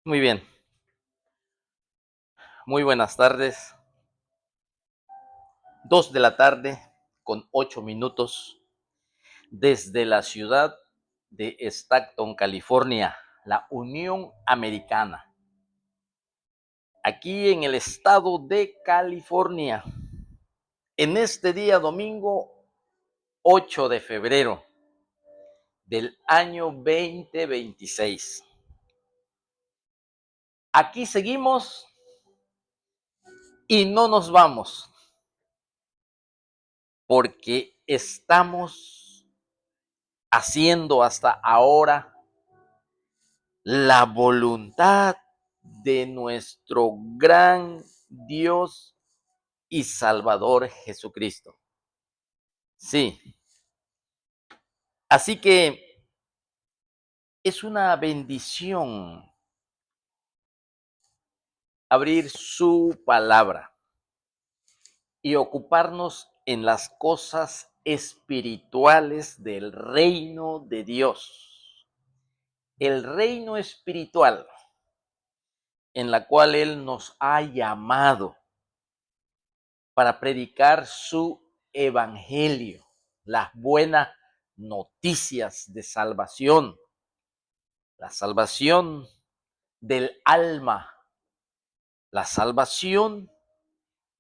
Muy bien, muy buenas tardes. 2 de la tarde con 8 minutos desde la ciudad de Stockton, California, la Unión Americana. Aquí en el estado de California, en este día domingo 8 de febrero del año 2026. Aquí seguimos y no nos vamos porque estamos haciendo hasta ahora la voluntad de nuestro gran Dios y Salvador Jesucristo. Sí, así que es una bendición abrir su palabra y ocuparnos en las cosas espirituales del reino de Dios. El reino espiritual en la cual Él nos ha llamado para predicar su evangelio, las buenas noticias de salvación, la salvación del alma, la salvación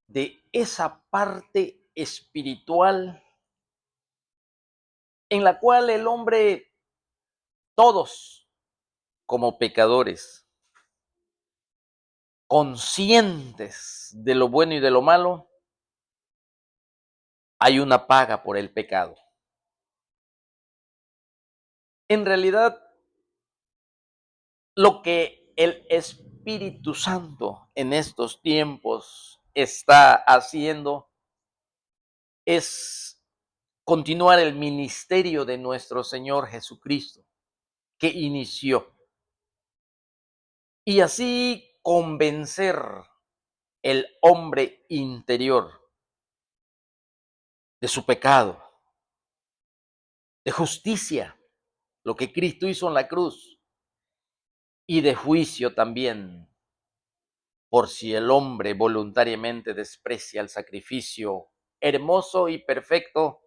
de esa parte espiritual en la cual el hombre, todos como pecadores, conscientes de lo bueno y de lo malo, hay una paga por el pecado. En realidad, lo que el Espíritu Santo en estos tiempos está haciendo es continuar el ministerio de nuestro Señor Jesucristo, que inició, y así convencer el hombre interior de su pecado, de justicia, lo que Cristo hizo en la cruz, y de juicio también, por si el hombre voluntariamente desprecia el sacrificio hermoso y perfecto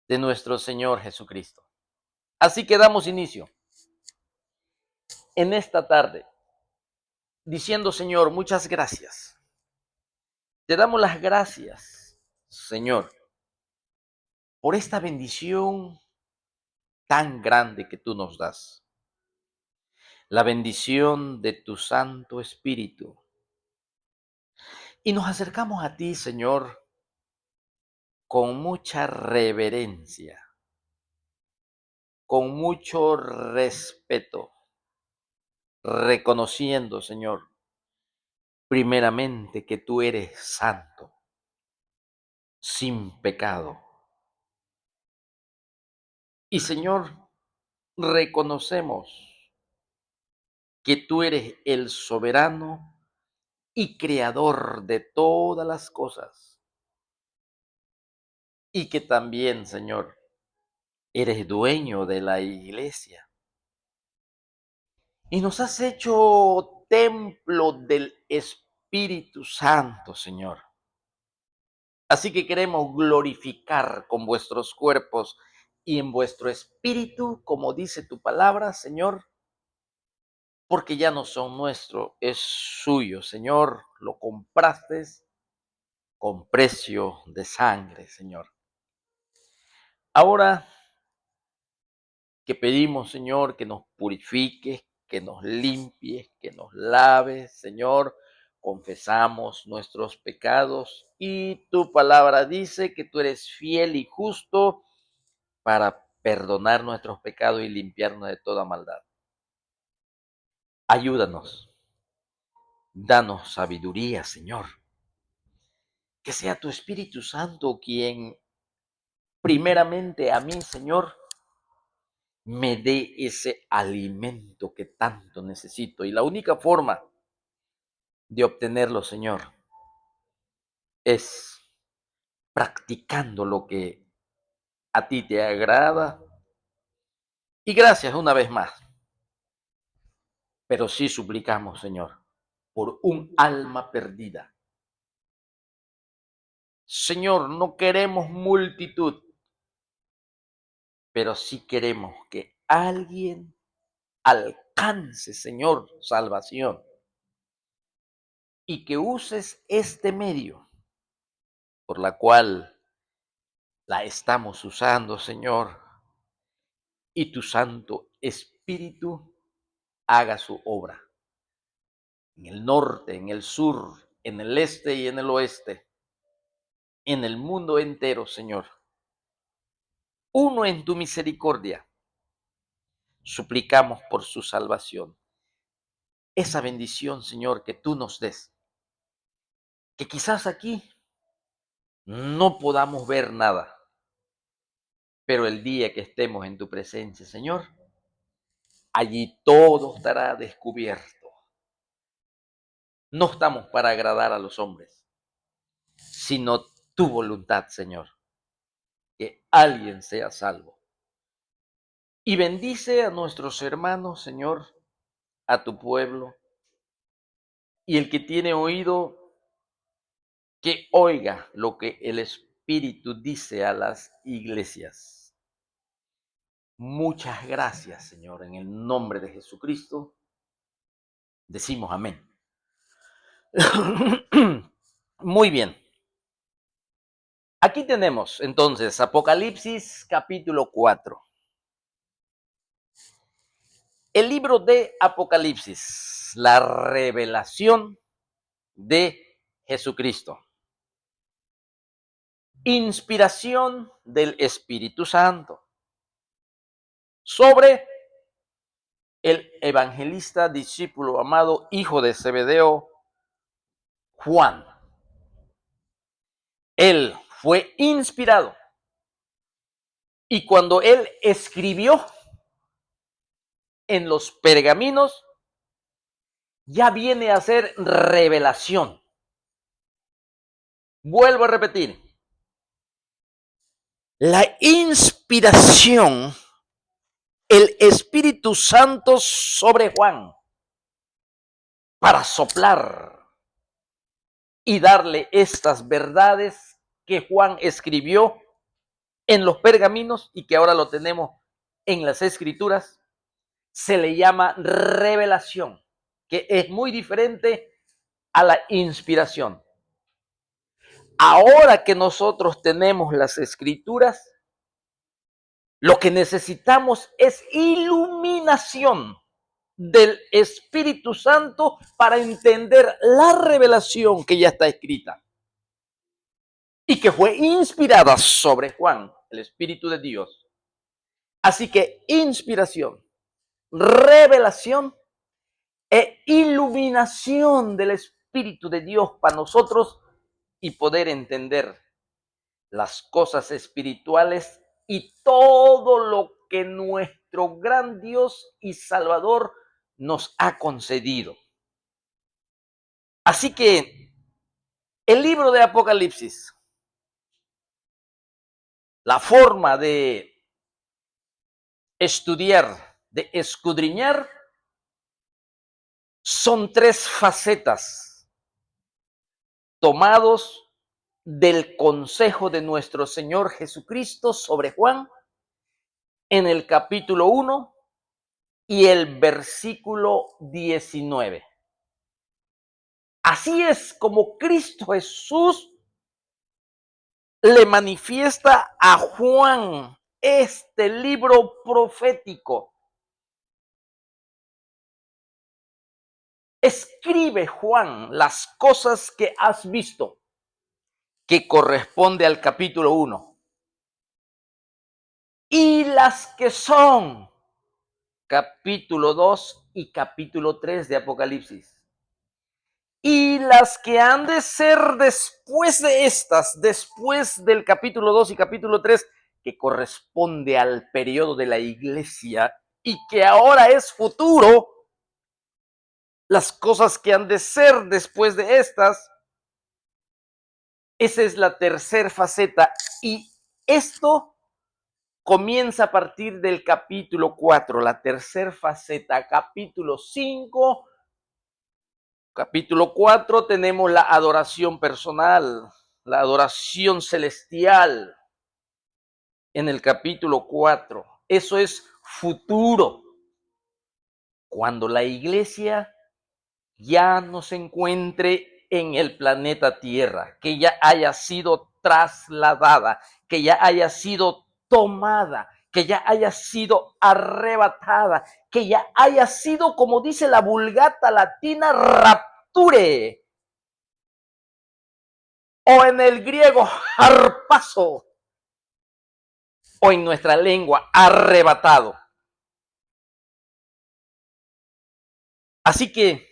de nuestro Señor Jesucristo. Así que damos inicio en esta tarde diciendo, Señor, muchas gracias. Te damos las gracias, Señor, por esta bendición tan grande que tú nos das. La bendición de tu Santo Espíritu. Y nos acercamos a ti, Señor, con mucha reverencia, con mucho respeto, reconociendo, Señor, primeramente que tú eres santo, sin pecado. Y, Señor, reconocemos que tú eres el soberano y creador de todas las cosas. Y que también, Señor, eres dueño de la iglesia. Y nos has hecho templo del Espíritu Santo, Señor. Así que queremos glorificar con vuestros cuerpos y en vuestro espíritu, como dice tu palabra, Señor, porque ya no son nuestros, es suyo, Señor. Lo compraste con precio de sangre, Señor. Ahora que pedimos, Señor, que nos purifiques, que nos limpies, que nos laves, Señor, confesamos nuestros pecados y tu palabra dice que tú eres fiel y justo para perdonar nuestros pecados y limpiarnos de toda maldad. Ayúdanos, danos sabiduría, Señor. Que sea tu Espíritu Santo quien primeramente a mí, Señor, me dé ese alimento que tanto necesito. Y la única forma de obtenerlo, Señor, es practicando lo que a ti te agrada. Y gracias una vez más, pero sí suplicamos, Señor, por un alma perdida. Señor, no queremos multitud, pero sí queremos que alguien alcance, Señor, salvación, y que uses este medio por la cual la estamos usando, Señor, y tu Santo Espíritu haga su obra en el norte, en el sur, en el este y en el oeste, en el mundo entero, Señor. Uno en tu misericordia, suplicamos por su salvación. Esa bendición, Señor, que tú nos des, que quizás aquí no podamos ver nada, pero el día que estemos en tu presencia, Señor, allí todo estará descubierto. No estamos para agradar a los hombres, sino tu voluntad, Señor, que alguien sea salvo. Y bendice a nuestros hermanos, Señor, a tu pueblo, y el que tiene oído, que oiga lo que el Espíritu dice a las iglesias. Muchas gracias, Señor, en el nombre de Jesucristo. Decimos amén. Muy bien. Aquí tenemos entonces Apocalipsis capítulo 4. El libro de Apocalipsis, la revelación de Jesucristo. Inspiración del Espíritu Santo sobre el evangelista, discípulo amado, hijo de Zebedeo, Juan. Él fue inspirado y cuando él escribió en los pergaminos, ya viene a ser revelación. Vuelvo a repetir, la inspiración, el Espíritu Santo sobre Juan para soplar y darle estas verdades que Juan escribió en los pergaminos y que ahora lo tenemos en las escrituras, se le llama revelación, que es muy diferente a la inspiración. Ahora que nosotros tenemos las escrituras, lo que necesitamos es iluminación del Espíritu Santo para entender la revelación que ya está escrita y que fue inspirada sobre Juan, el Espíritu de Dios. Así que inspiración, revelación e iluminación del Espíritu de Dios para nosotros y poder entender las cosas espirituales y todo lo que nuestro gran Dios y Salvador nos ha concedido. Así que el libro de Apocalipsis, la forma de estudiar, de escudriñar, son tres facetas tomados del consejo de nuestro Señor Jesucristo sobre Juan en el capítulo 1 y el versículo 19. Así es como Cristo Jesús le manifiesta a Juan este libro profético. Escribe, Juan, las cosas que has visto, que corresponde al capítulo 1, y las que son, capítulo 2 y capítulo 3 de Apocalipsis. Y las que han de ser después de estas, después del capítulo 2 y capítulo 3, que corresponde al periodo de la iglesia y que ahora es futuro, las cosas que han de ser después de estas, esa es la tercera faceta. Y esto comienza a partir del capítulo 4, la tercera faceta, capítulo 5. Capítulo 4 tenemos la adoración personal, la adoración celestial en el capítulo 4. Eso es futuro. Cuando la iglesia ya no se encuentre en el planeta Tierra, que ya haya sido trasladada, que ya haya sido tomada, que ya haya sido arrebatada, que ya haya sido, como dice la Vulgata latina, rapture, o en el griego, harpazo, o en nuestra lengua, arrebatado. Así que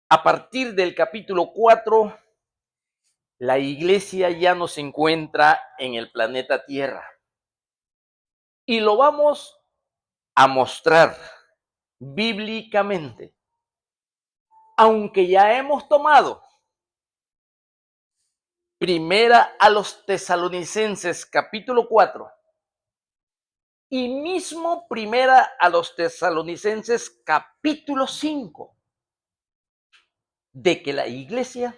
a partir del capítulo 4, la iglesia ya no se encuentra en el planeta Tierra. Y lo vamos a mostrar bíblicamente. Aunque ya hemos tomado Primera a los Tesalonicenses capítulo 4 y mismo Primera a los Tesalonicenses capítulo 5, de que la iglesia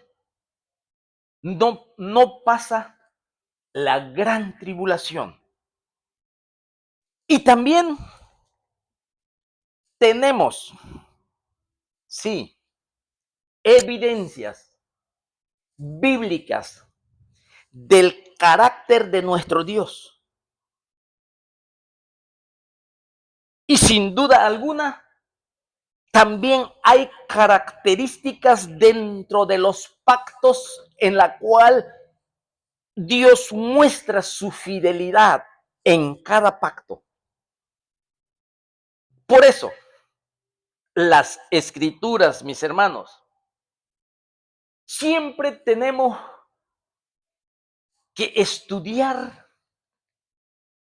no pasa la gran tribulación. Y también tenemos, sí, evidencias bíblicas del carácter de nuestro Dios. Y sin duda alguna, también hay características dentro de los pactos en la cual Dios muestra su fidelidad en cada pacto. Por eso, las escrituras, mis hermanos, siempre tenemos que estudiar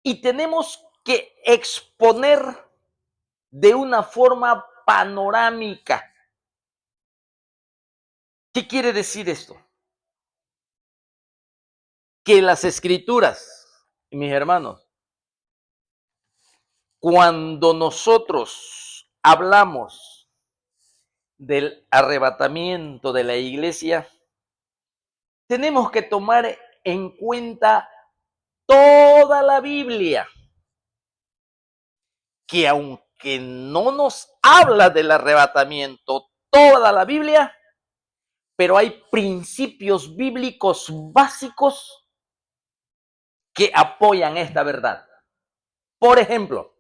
y tenemos que exponer de una forma panorámica. ¿Qué quiere decir esto? Que las escrituras, mis hermanos, cuando nosotros hablamos del arrebatamiento de la iglesia, tenemos que tomar en cuenta toda la Biblia, que aunque no nos habla del arrebatamiento, toda la Biblia, pero hay principios bíblicos básicos que apoyan esta verdad. Por ejemplo,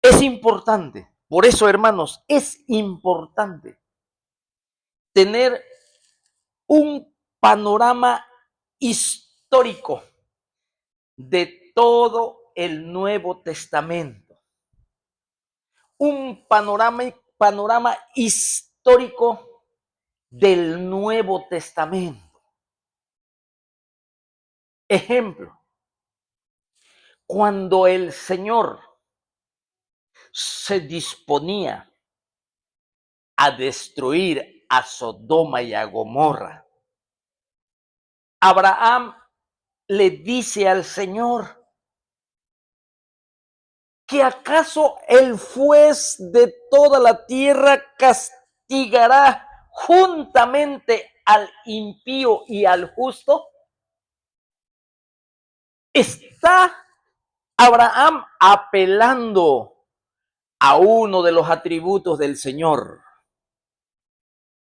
es importante, por eso, hermanos, es importante tener un panorama histórico de todo el Nuevo Testamento. Un panorama histórico del Nuevo Testamento. Ejemplo, cuando el Señor se disponía a destruir a Sodoma y a Gomorra, Abraham le dice al Señor que acaso el juez de toda la tierra castigará juntamente al impío y al justo. Está Abraham apelando a uno de los atributos del Señor.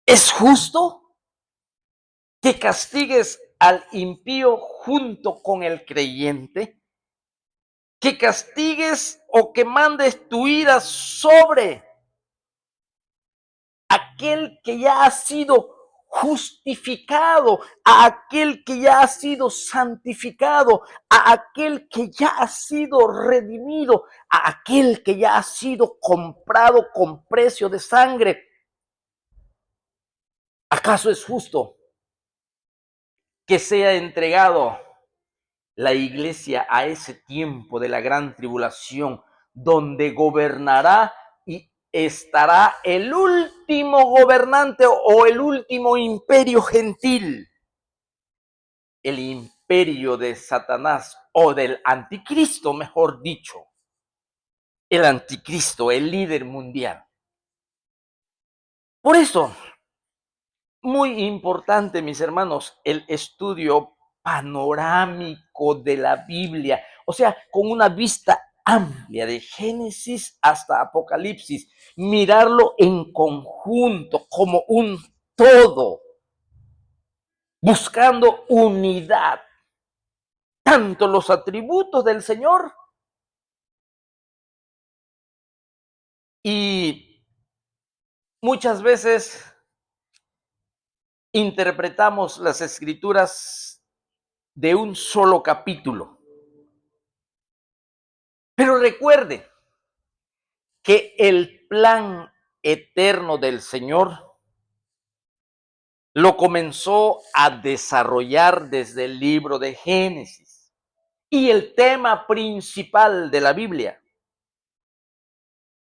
¿Es justo que castigues al impío junto con el creyente? ¿Que castigues o que mandes tu ira sobre aquel que ya ha sido justificado, a aquel que ya ha sido santificado, a aquel que ya ha sido redimido, a aquel que ya ha sido comprado con precio de sangre? ¿Acaso es justo que sea entregado la iglesia a ese tiempo de la gran tribulación, donde gobernará y estará el último gobernante o el último imperio gentil, el imperio de Satanás o del anticristo, mejor dicho, el anticristo, el líder mundial. Por eso, muy importante, mis hermanos, el estudio panorámico de la Biblia, o sea, con una vista amplia de Génesis hasta Apocalipsis, mirarlo en conjunto como un todo, buscando unidad, tanto los atributos del Señor y muchas veces interpretamos las escrituras de un solo capítulo. Pero recuerde que el plan eterno del Señor lo comenzó a desarrollar desde el libro de Génesis. Y el tema principal de la Biblia,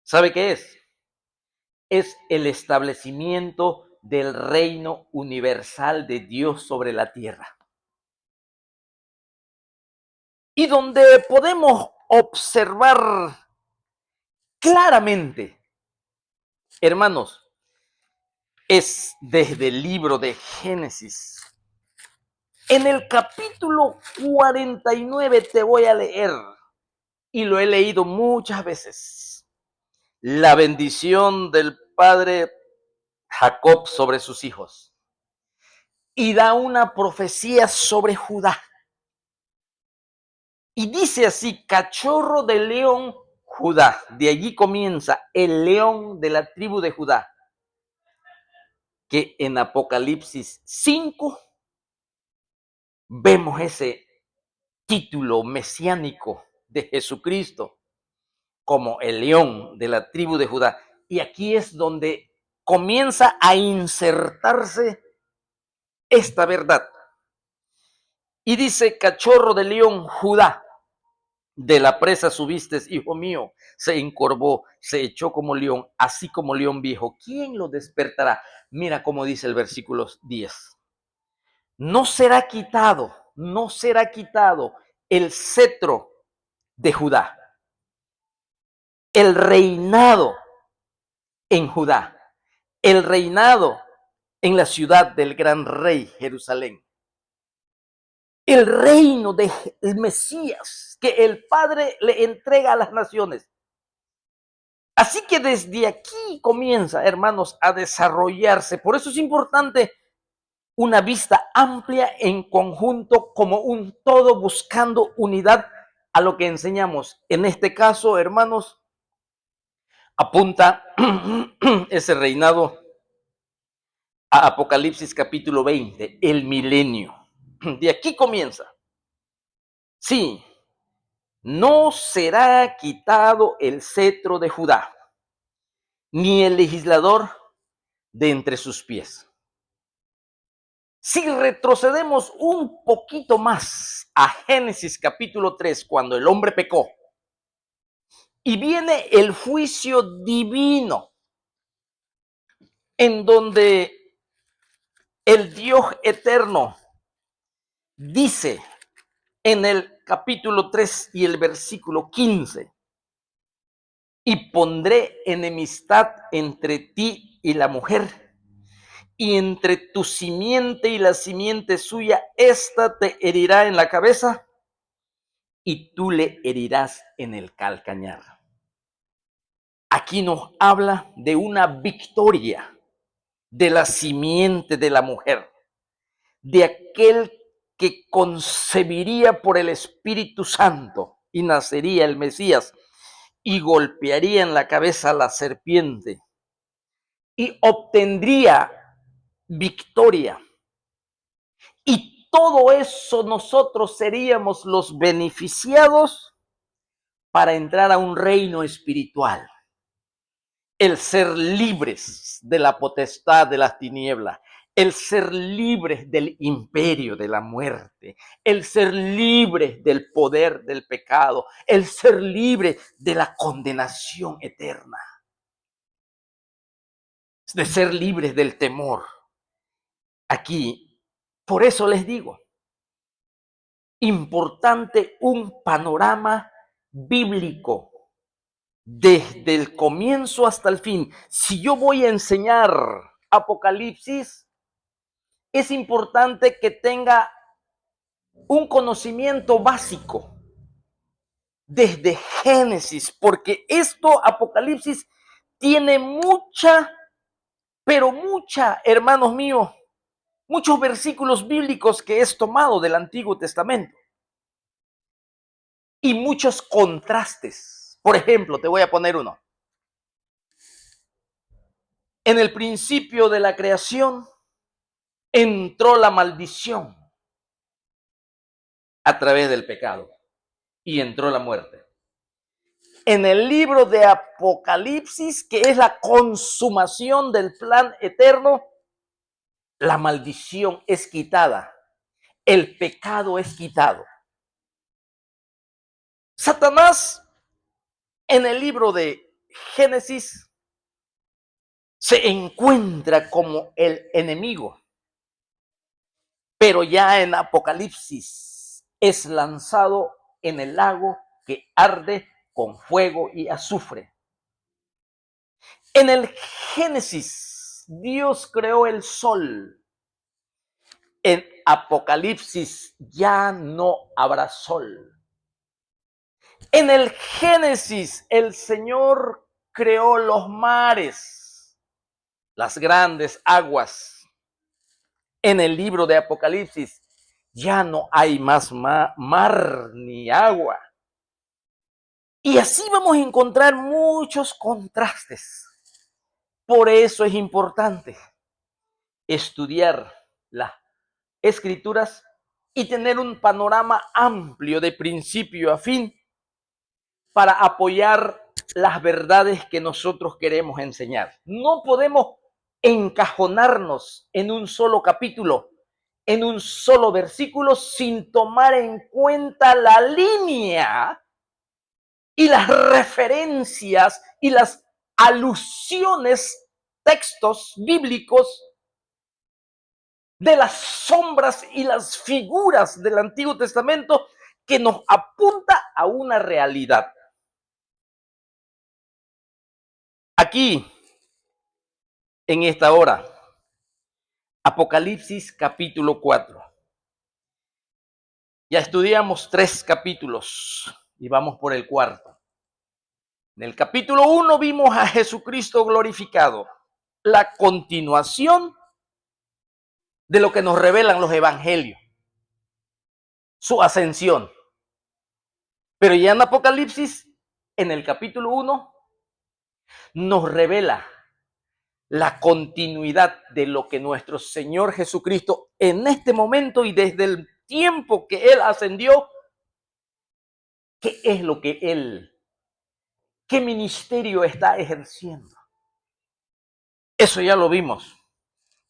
¿sabe qué es? Es el establecimiento del reino universal de Dios sobre la tierra. Y donde podemos observar claramente, hermanos, es desde el libro de Génesis. En el capítulo 49 te voy a leer, y lo he leído muchas veces, la bendición del padre Jacob sobre sus hijos. Y da una profecía sobre Judá. Y dice así, cachorro de león Judá. De allí comienza el león de la tribu de Judá, que en Apocalipsis 5 vemos ese título mesiánico de Jesucristo como el león de la tribu de Judá. Y aquí es donde comienza a insertarse esta verdad. Y dice, cachorro de león Judá, de la presa subiste, hijo mío, se encorvó, se echó como león, así como león viejo. ¿Quién lo despertará? Mira cómo dice el versículo 10. No será quitado, no será quitado el cetro de Judá, el reinado en Judá, el reinado en la ciudad del gran rey Jerusalén. El reino del Mesías que el Padre le entrega a las naciones. Así que desde aquí comienza, hermanos, a desarrollarse. Por eso es importante una vista amplia en conjunto como un todo, buscando unidad a lo que enseñamos. En este caso, hermanos, apunta ese reinado a Apocalipsis capítulo 20, el milenio. De aquí comienza. Sí, no será quitado el cetro de Judá, ni el legislador de entre sus pies. Si retrocedemos un poquito más a Génesis capítulo 3, cuando el hombre pecó, y viene el juicio divino, en donde el Dios eterno dice en el capítulo 3 y el versículo 15, y pondré enemistad entre ti y la mujer, y entre tu simiente y la simiente suya, ésta te herirá en la cabeza y tú le herirás en el calcañar. Aquí nos habla de una victoria de la simiente de la mujer, de aquel que concebiría por el Espíritu Santo y nacería el Mesías y golpearía en la cabeza a la serpiente y obtendría victoria. Y todo eso nosotros seríamos los beneficiados para entrar a un reino espiritual. El ser libres de la potestad de las tinieblas, el ser libres del imperio de la muerte, el ser libres del poder del pecado, el ser libre de la condenación eterna, de ser libres del temor. Aquí, por eso les digo, importante un panorama bíblico desde el comienzo hasta el fin. Si yo voy a enseñar Apocalipsis, es importante que tenga un conocimiento básico desde Génesis, porque esto, Apocalipsis, tiene mucha, pero mucha, hermanos míos, muchos versículos bíblicos que es tomado del Antiguo Testamento y muchos contrastes. Por ejemplo, te voy a poner uno. En el principio de la creación entró la maldición a través del pecado y entró la muerte. En el libro de Apocalipsis, que es la consumación del plan eterno, la maldición es quitada, el pecado es quitado. Satanás, en el libro de Génesis, se encuentra como el enemigo, pero ya en Apocalipsis es lanzado en el lago que arde con fuego y azufre. En el Génesis, Dios creó el sol. En Apocalipsis ya no habrá sol. En el Génesis, el Señor creó los mares, las grandes aguas. En el libro de Apocalipsis ya no hay más mar ni agua. Y así vamos a encontrar muchos contrastes. Por eso es importante estudiar las escrituras y tener un panorama amplio de principio a fin para apoyar las verdades que nosotros queremos enseñar. No podemos encajonarnos en un solo capítulo, en un solo versículo, sin tomar en cuenta la línea y las referencias y las alusiones, textos bíblicos de las sombras y las figuras del Antiguo Testamento que nos apunta a una realidad. Aquí, en esta hora, Apocalipsis capítulo 4. Ya estudiamos 3 capítulos y vamos por el cuarto. En el capítulo 1 vimos a Jesucristo glorificado, la continuación de lo que nos revelan los evangelios, su ascensión. Pero ya en Apocalipsis, en el capítulo 1, nos revela la continuidad de lo que nuestro Señor Jesucristo en este momento y desde el tiempo que Él ascendió, ¿qué es lo que Él, qué ministerio está ejerciendo? Eso ya lo vimos,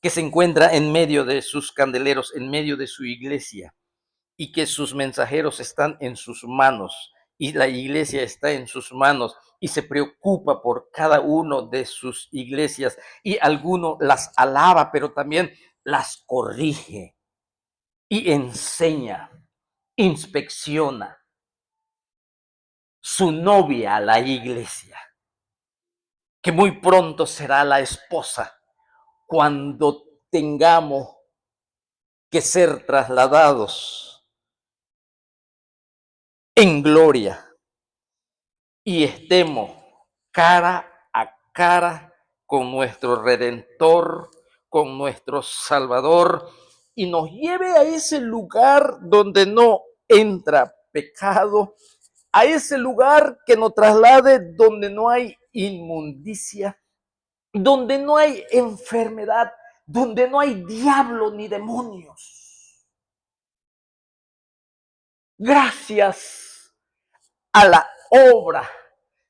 que se encuentra en medio de sus candeleros, en medio de su iglesia, y que sus mensajeros están en sus manos, y la iglesia está en sus manos, y se preocupa por cada uno de sus iglesias, y alguno las alaba, pero también las corrige, y enseña, inspecciona su novia, la iglesia, que muy pronto será la esposa, cuando tengamos que ser trasladados en gloria y estemos cara a cara con nuestro Redentor, con nuestro Salvador, y nos lleve a ese lugar donde no entra pecado, a ese lugar que nos traslade donde no hay inmundicia, donde no hay enfermedad, donde no hay diablo ni demonios. Gracias a la obra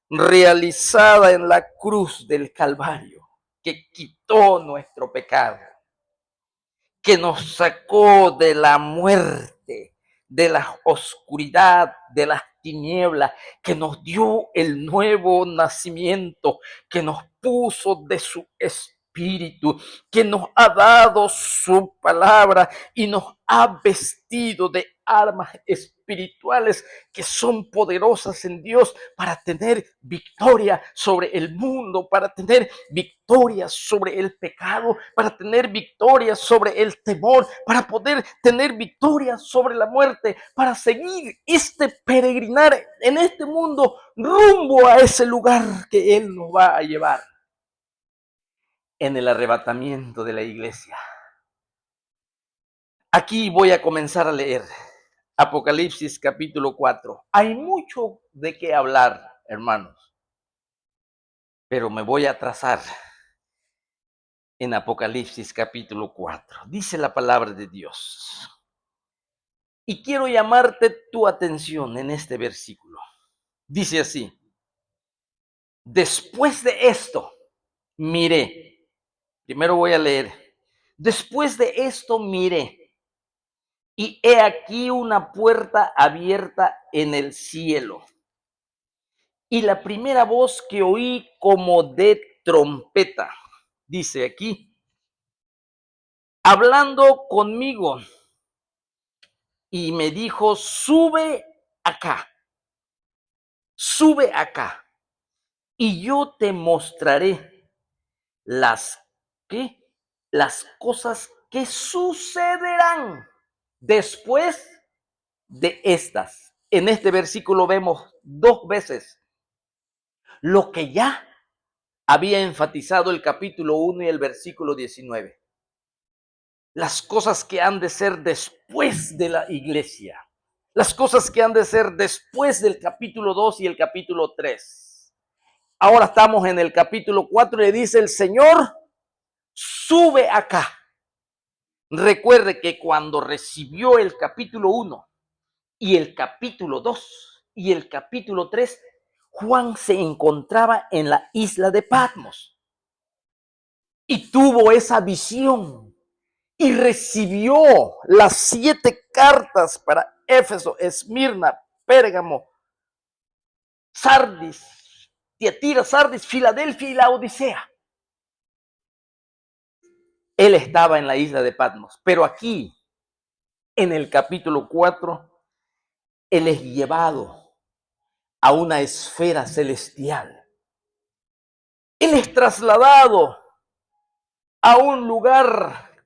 realizada en la cruz del Calvario, que quitó nuestro pecado, que nos sacó de la muerte, de la oscuridad, de las tinieblas, que nos dio el nuevo nacimiento, que nos puso de su espíritu, que nos ha dado su palabra y nos ha vestido de armas espirituales que son poderosas en Dios para tener victoria sobre el mundo, para tener victoria sobre el pecado, para tener victoria sobre el temor, para poder tener victoria sobre la muerte, para seguir este peregrinar en este mundo rumbo a ese lugar que Él nos va a llevar en el arrebatamiento de la iglesia. Aquí voy a comenzar a leer Apocalipsis capítulo 4. Hay mucho de qué hablar, hermanos, pero me voy a atrasar en Apocalipsis capítulo 4. Dice la palabra de Dios. Y quiero llamarte tu atención en este versículo. Dice así: después de esto, miré. Primero voy a leer. Después de esto, miré. Y he aquí una puerta abierta en el cielo. Y la primera voz que oí como de trompeta, dice aquí, hablando conmigo, y me dijo, sube acá, y yo te mostraré las, ¿qué? Las cosas que sucederán después de estas. En este versículo vemos dos veces lo que ya había enfatizado el capítulo 1 y el versículo 19. Las cosas que han de ser después de la iglesia. Las cosas que han de ser después del capítulo 2 y el capítulo 3. Ahora estamos en el capítulo 4 y le dice el Señor, sube acá. Recuerde que cuando recibió el capítulo 1 y el capítulo 2 y el capítulo 3, Juan se encontraba en la isla de Patmos y tuvo esa visión y recibió las 7 cartas para Éfeso, Esmirna, Pérgamo, Sardis, Tiatira, Sardis, Filadelfia y la Odisea. Él estaba en la isla de Patmos, pero aquí, en el capítulo 4, él es llevado a una esfera celestial. Él es trasladado a un lugar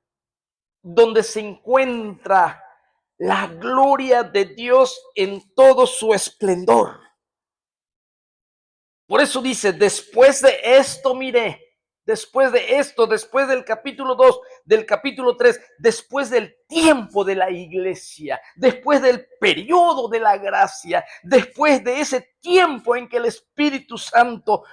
donde se encuentra la gloria de Dios en todo su esplendor. Por eso dice, después de esto miré, después de esto, después del capítulo 2, del capítulo 3, después del tiempo de la iglesia, después del periodo de la gracia, después de ese tiempo en que el Espíritu Santo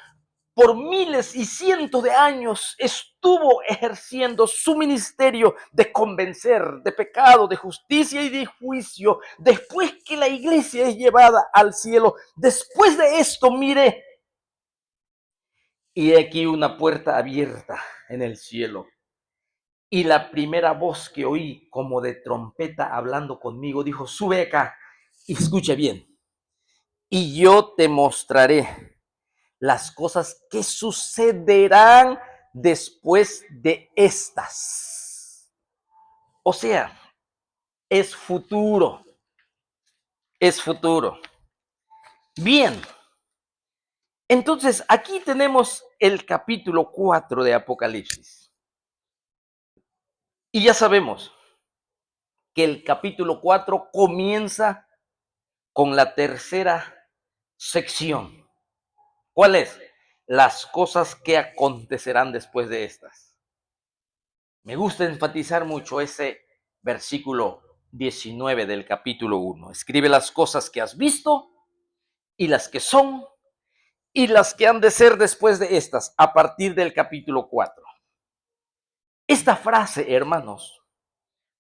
por miles y cientos de años estuvo ejerciendo su ministerio de convencer de pecado, de justicia y de juicio, después que la iglesia es llevada al cielo, después de esto, mire, y aquí una puerta abierta en el cielo. Y la primera voz que oí como de trompeta hablando conmigo dijo, sube acá y escuche bien. Y yo te mostraré las cosas que sucederán después de estas. O sea, es futuro. Es futuro. Bien. Entonces, aquí tenemos el capítulo 4 de Apocalipsis. Y ya sabemos que el capítulo 4 comienza con la tercera sección. ¿Cuál es? Las cosas que acontecerán después de estas. Me gusta enfatizar mucho ese versículo 19 del capítulo 1. Escribe las cosas que has visto y las que son y las que han de ser después de estas, a partir del capítulo 4. Esta frase, hermanos,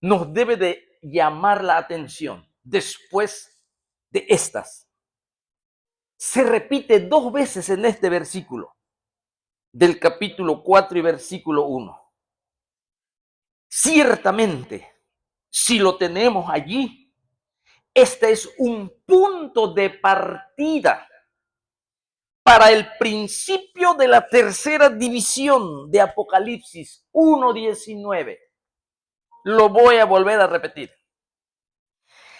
nos debe de llamar la atención. Después de estas. Se repite 2 veces en este versículo del capítulo 4 y versículo 1. Ciertamente, si lo tenemos allí, este es un punto de partida para el principio de la tercera división de Apocalipsis 1:19. Lo voy a volver a repetir.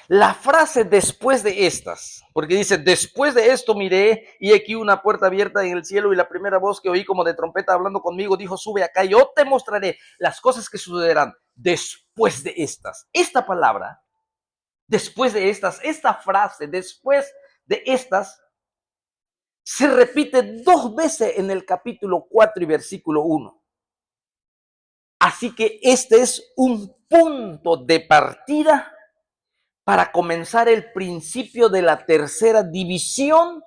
La frase después de estas, porque dice, después de esto miré y aquí una puerta abierta en el cielo y la primera voz que oí como de trompeta hablando conmigo dijo, sube acá, yo te mostraré las cosas que sucederán después de estas. Esta palabra, después de estas, esta frase, después de estas, se repite 2 veces en el capítulo 4 y versículo 1. Así que este es un punto de partida para comenzar el principio de la tercera división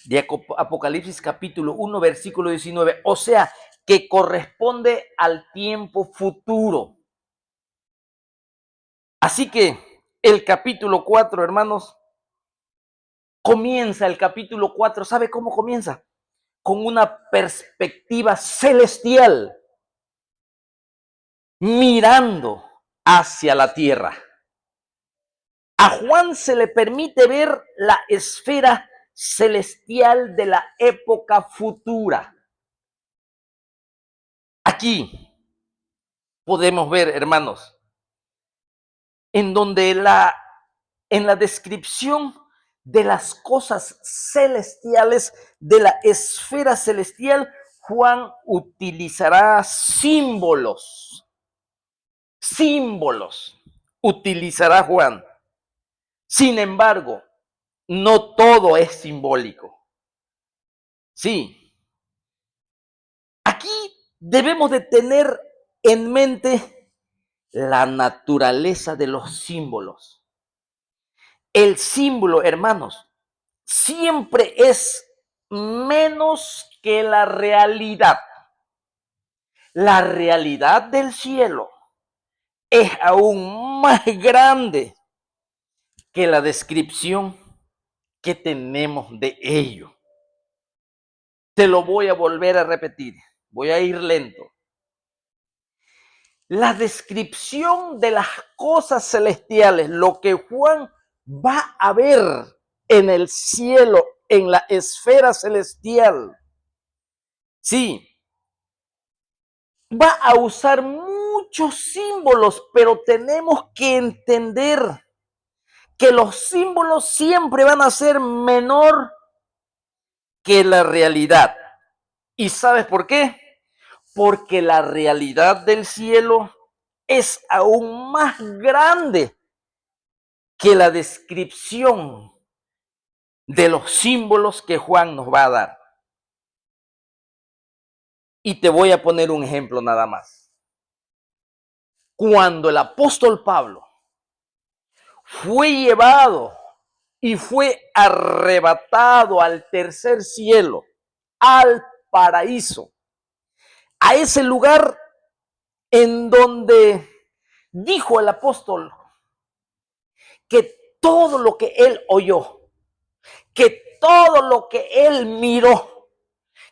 de Apocalipsis capítulo 1, versículo 19. O sea, que corresponde al tiempo futuro. Así que el capítulo 4, hermanos, comienza el capítulo 4. ¿Sabe cómo comienza? Con una perspectiva celestial, mirando hacia la tierra. A Juan se le permite ver la esfera celestial de la época futura. Aquí podemos ver, hermanos, en donde en la descripción de las cosas celestiales, de la esfera celestial, Juan utilizará símbolos. Símbolos utilizará Juan. Sin embargo, no todo es simbólico. Sí, aquí debemos de tener en mente la naturaleza de los símbolos. El símbolo, hermanos, siempre es menos que la realidad. La realidad del cielo es aún más grande que la descripción que tenemos de ello. Te lo voy a volver a repetir. Voy a ir lento. La descripción de las cosas celestiales, lo que Juan va a ver en el cielo, en la esfera celestial, sí, va a usar muchos símbolos, pero tenemos que entender que los símbolos siempre van a ser menor que la realidad. ¿Y sabes por qué? Porque la realidad del cielo es aún más grande que la descripción de los símbolos que Juan nos va a dar. Y te voy a poner un ejemplo nada más. Cuando el apóstol Pablo fue llevado y fue arrebatado al tercer cielo, al paraíso, a ese lugar en donde dijo el apóstol que todo lo que él oyó, que todo lo que él miró,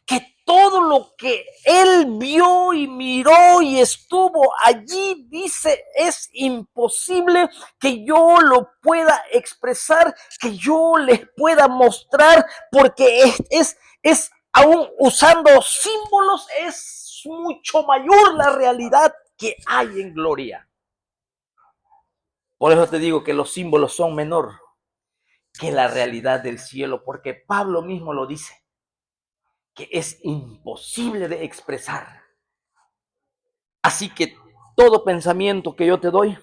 que todo lo que él vio y miró y estuvo allí, dice, es imposible que yo lo pueda expresar, que yo les pueda mostrar, porque es aún usando símbolos, es mucho mayor la realidad que hay en gloria. Por eso te digo que los símbolos son menor que la realidad del cielo, porque Pablo mismo lo dice, que es imposible de expresar. Así que todo pensamiento que yo te doy,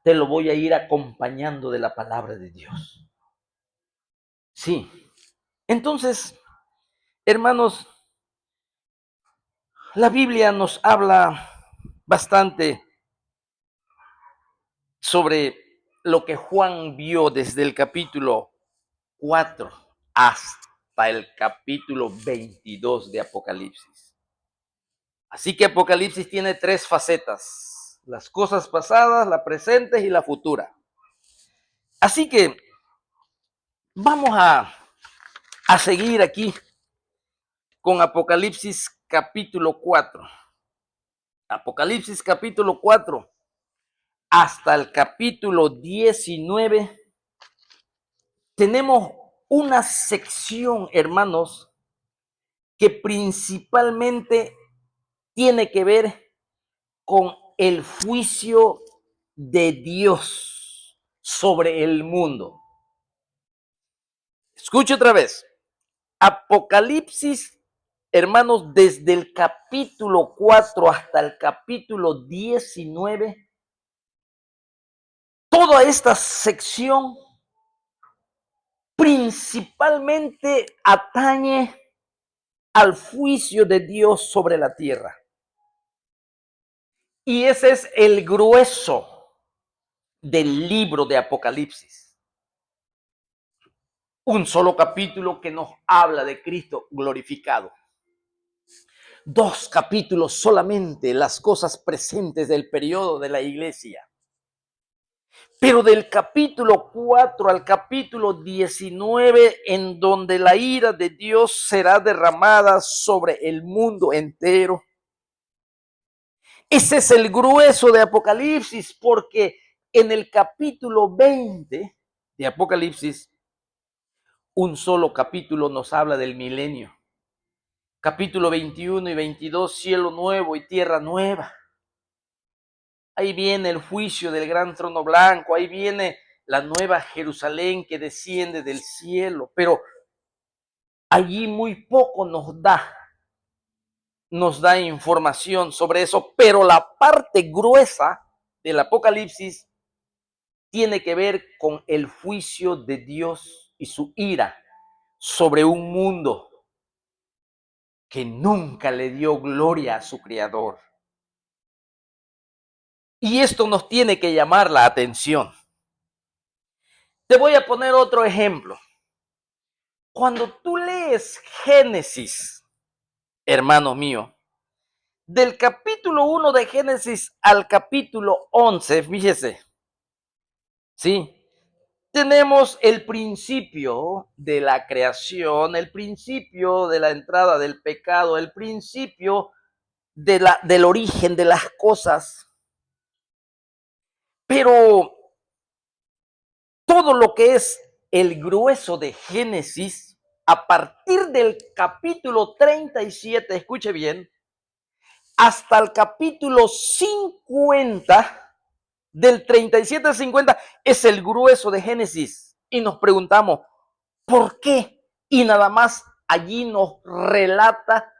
te lo voy a ir acompañando de la palabra de Dios. Sí. Entonces, hermanos, la Biblia nos habla bastante sobre lo que Juan vio desde el capítulo 4 hasta el capítulo 22 de Apocalipsis. Así que Apocalipsis tiene 3 facetas: las cosas pasadas, la presente y la futura. Así que vamos a seguir aquí con Apocalipsis capítulo 4. Apocalipsis capítulo 4 hasta el capítulo 19. Tenemos una sección, hermanos, que principalmente tiene que ver con el juicio de Dios sobre el mundo. Escuche otra vez. Apocalipsis, hermanos, desde el capítulo 4 hasta el capítulo 19, toda esta sección principalmente atañe al juicio de Dios sobre la tierra. Y ese es el grueso del libro de Apocalipsis. Un solo capítulo que nos habla de Cristo glorificado. 2 capítulos solamente las cosas presentes del periodo de la iglesia. Pero del capítulo 4 al capítulo 19, en donde la ira de Dios será derramada sobre el mundo entero. Ese es el grueso de Apocalipsis, porque en el capítulo 20 de Apocalipsis, un solo capítulo nos habla del milenio. Capítulo 21 y 22, cielo nuevo y tierra nueva. Ahí viene el juicio del gran trono blanco, ahí viene la nueva Jerusalén que desciende del cielo, pero allí muy poco nos da información sobre eso, pero la parte gruesa del Apocalipsis tiene que ver con el juicio de Dios y su ira sobre un mundo que nunca le dio gloria a su Creador. Y esto nos tiene que llamar la atención. Te voy a poner otro ejemplo. Cuando tú lees Génesis, hermano mío, del capítulo 1 de Génesis al capítulo 11, fíjese, ¿sí? Tenemos el principio de la creación, el principio de la entrada del pecado, el principio del origen de las cosas. Pero todo lo que es el grueso de Génesis, a partir del capítulo 37, escuche bien, hasta el capítulo 50, del 37 al 50, es el grueso de Génesis. Y nos preguntamos, ¿por qué? Y nada más allí nos relata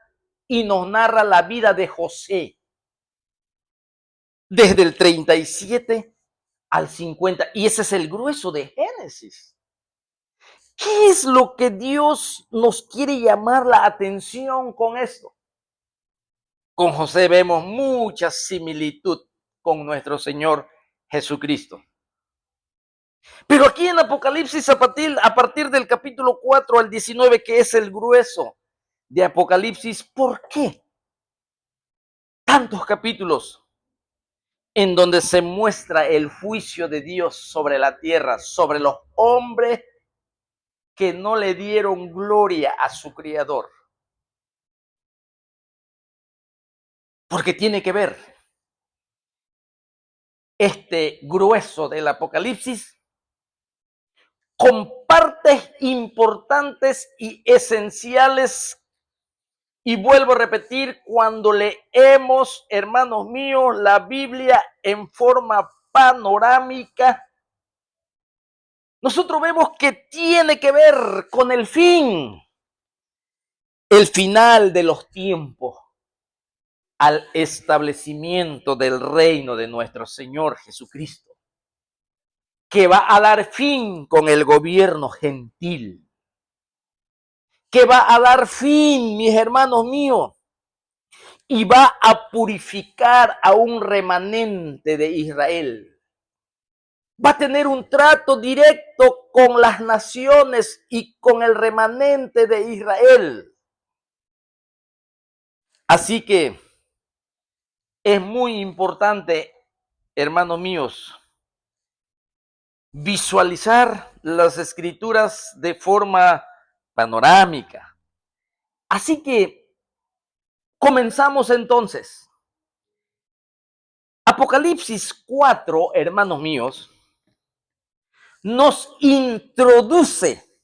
y nos narra la vida de José. Desde el 37 al 50. Y ese es el grueso de Génesis. ¿Qué es lo que Dios nos quiere llamar la atención con esto? Con José vemos mucha similitud con nuestro Señor Jesucristo. Pero aquí en Apocalipsis, a partir del capítulo 4 al 19, que es el grueso de Apocalipsis, ¿por qué tantos capítulos en donde se muestra el juicio de Dios sobre la tierra, sobre los hombres que no le dieron gloria a su Creador? Porque tiene que ver este grueso del Apocalipsis con partes importantes y esenciales. Y vuelvo a repetir, cuando leemos, hermanos míos, la Biblia en forma panorámica, nosotros vemos que tiene que ver con el fin, el final de los tiempos, al establecimiento del reino de nuestro Señor Jesucristo, que va a dar fin con el gobierno gentil, que va a dar fin, mis hermanos míos, y va a purificar a un remanente de Israel. Va a tener un trato directo con las naciones y con el remanente de Israel. Así que es muy importante, hermanos míos, visualizar las escrituras de forma panorámica. Así que comenzamos entonces. Apocalipsis 4, hermanos míos, nos introduce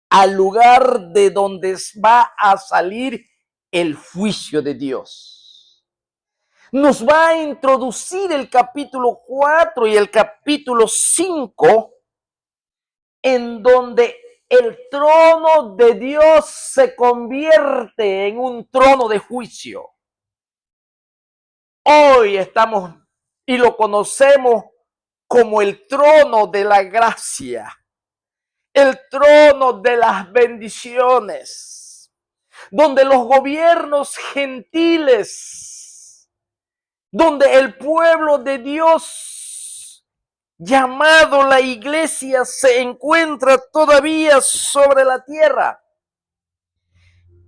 al lugar de donde va a salir el juicio de Dios. nos va a introducir el capítulo 4 y el capítulo 5, en donde el trono de Dios se convierte en un trono de juicio. Hoy estamos y lo conocemos como el trono de la gracia, el trono de las bendiciones, donde los gobiernos gentiles, donde el pueblo de Dios, llamado la iglesia, se encuentra todavía sobre la tierra.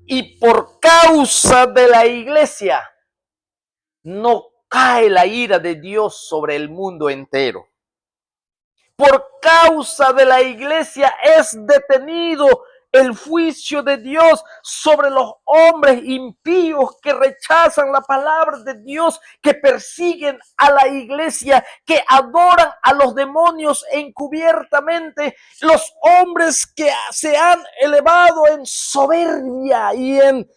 Y por causa de la iglesia, no cae la ira de Dios sobre el mundo entero. Por causa de la iglesia es detenido el juicio de Dios sobre los hombres impíos que rechazan la palabra de Dios, que persiguen a la iglesia, que adoran a los demonios encubiertamente, los hombres que se han elevado en soberbia y en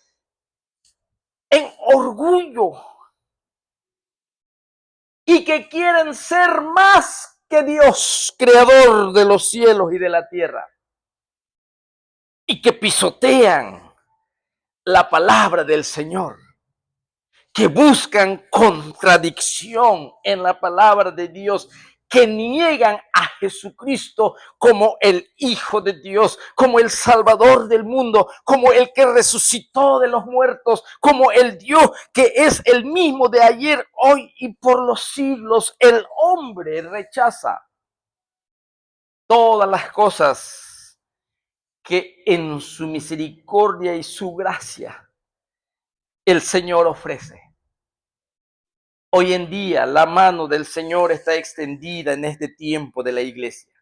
orgullo, y que quieren ser más que Dios, creador de los cielos y de la tierra, y que pisotean la palabra del Señor, que buscan contradicción en la palabra de Dios, que niegan a Jesucristo como el Hijo de Dios, como el Salvador del mundo, como el que resucitó de los muertos, como el Dios que es el mismo de ayer, hoy y por los siglos. El hombre rechaza todas las cosas que en su misericordia y su gracia el Señor ofrece. Hoy en día la mano del Señor está extendida en este tiempo de la iglesia.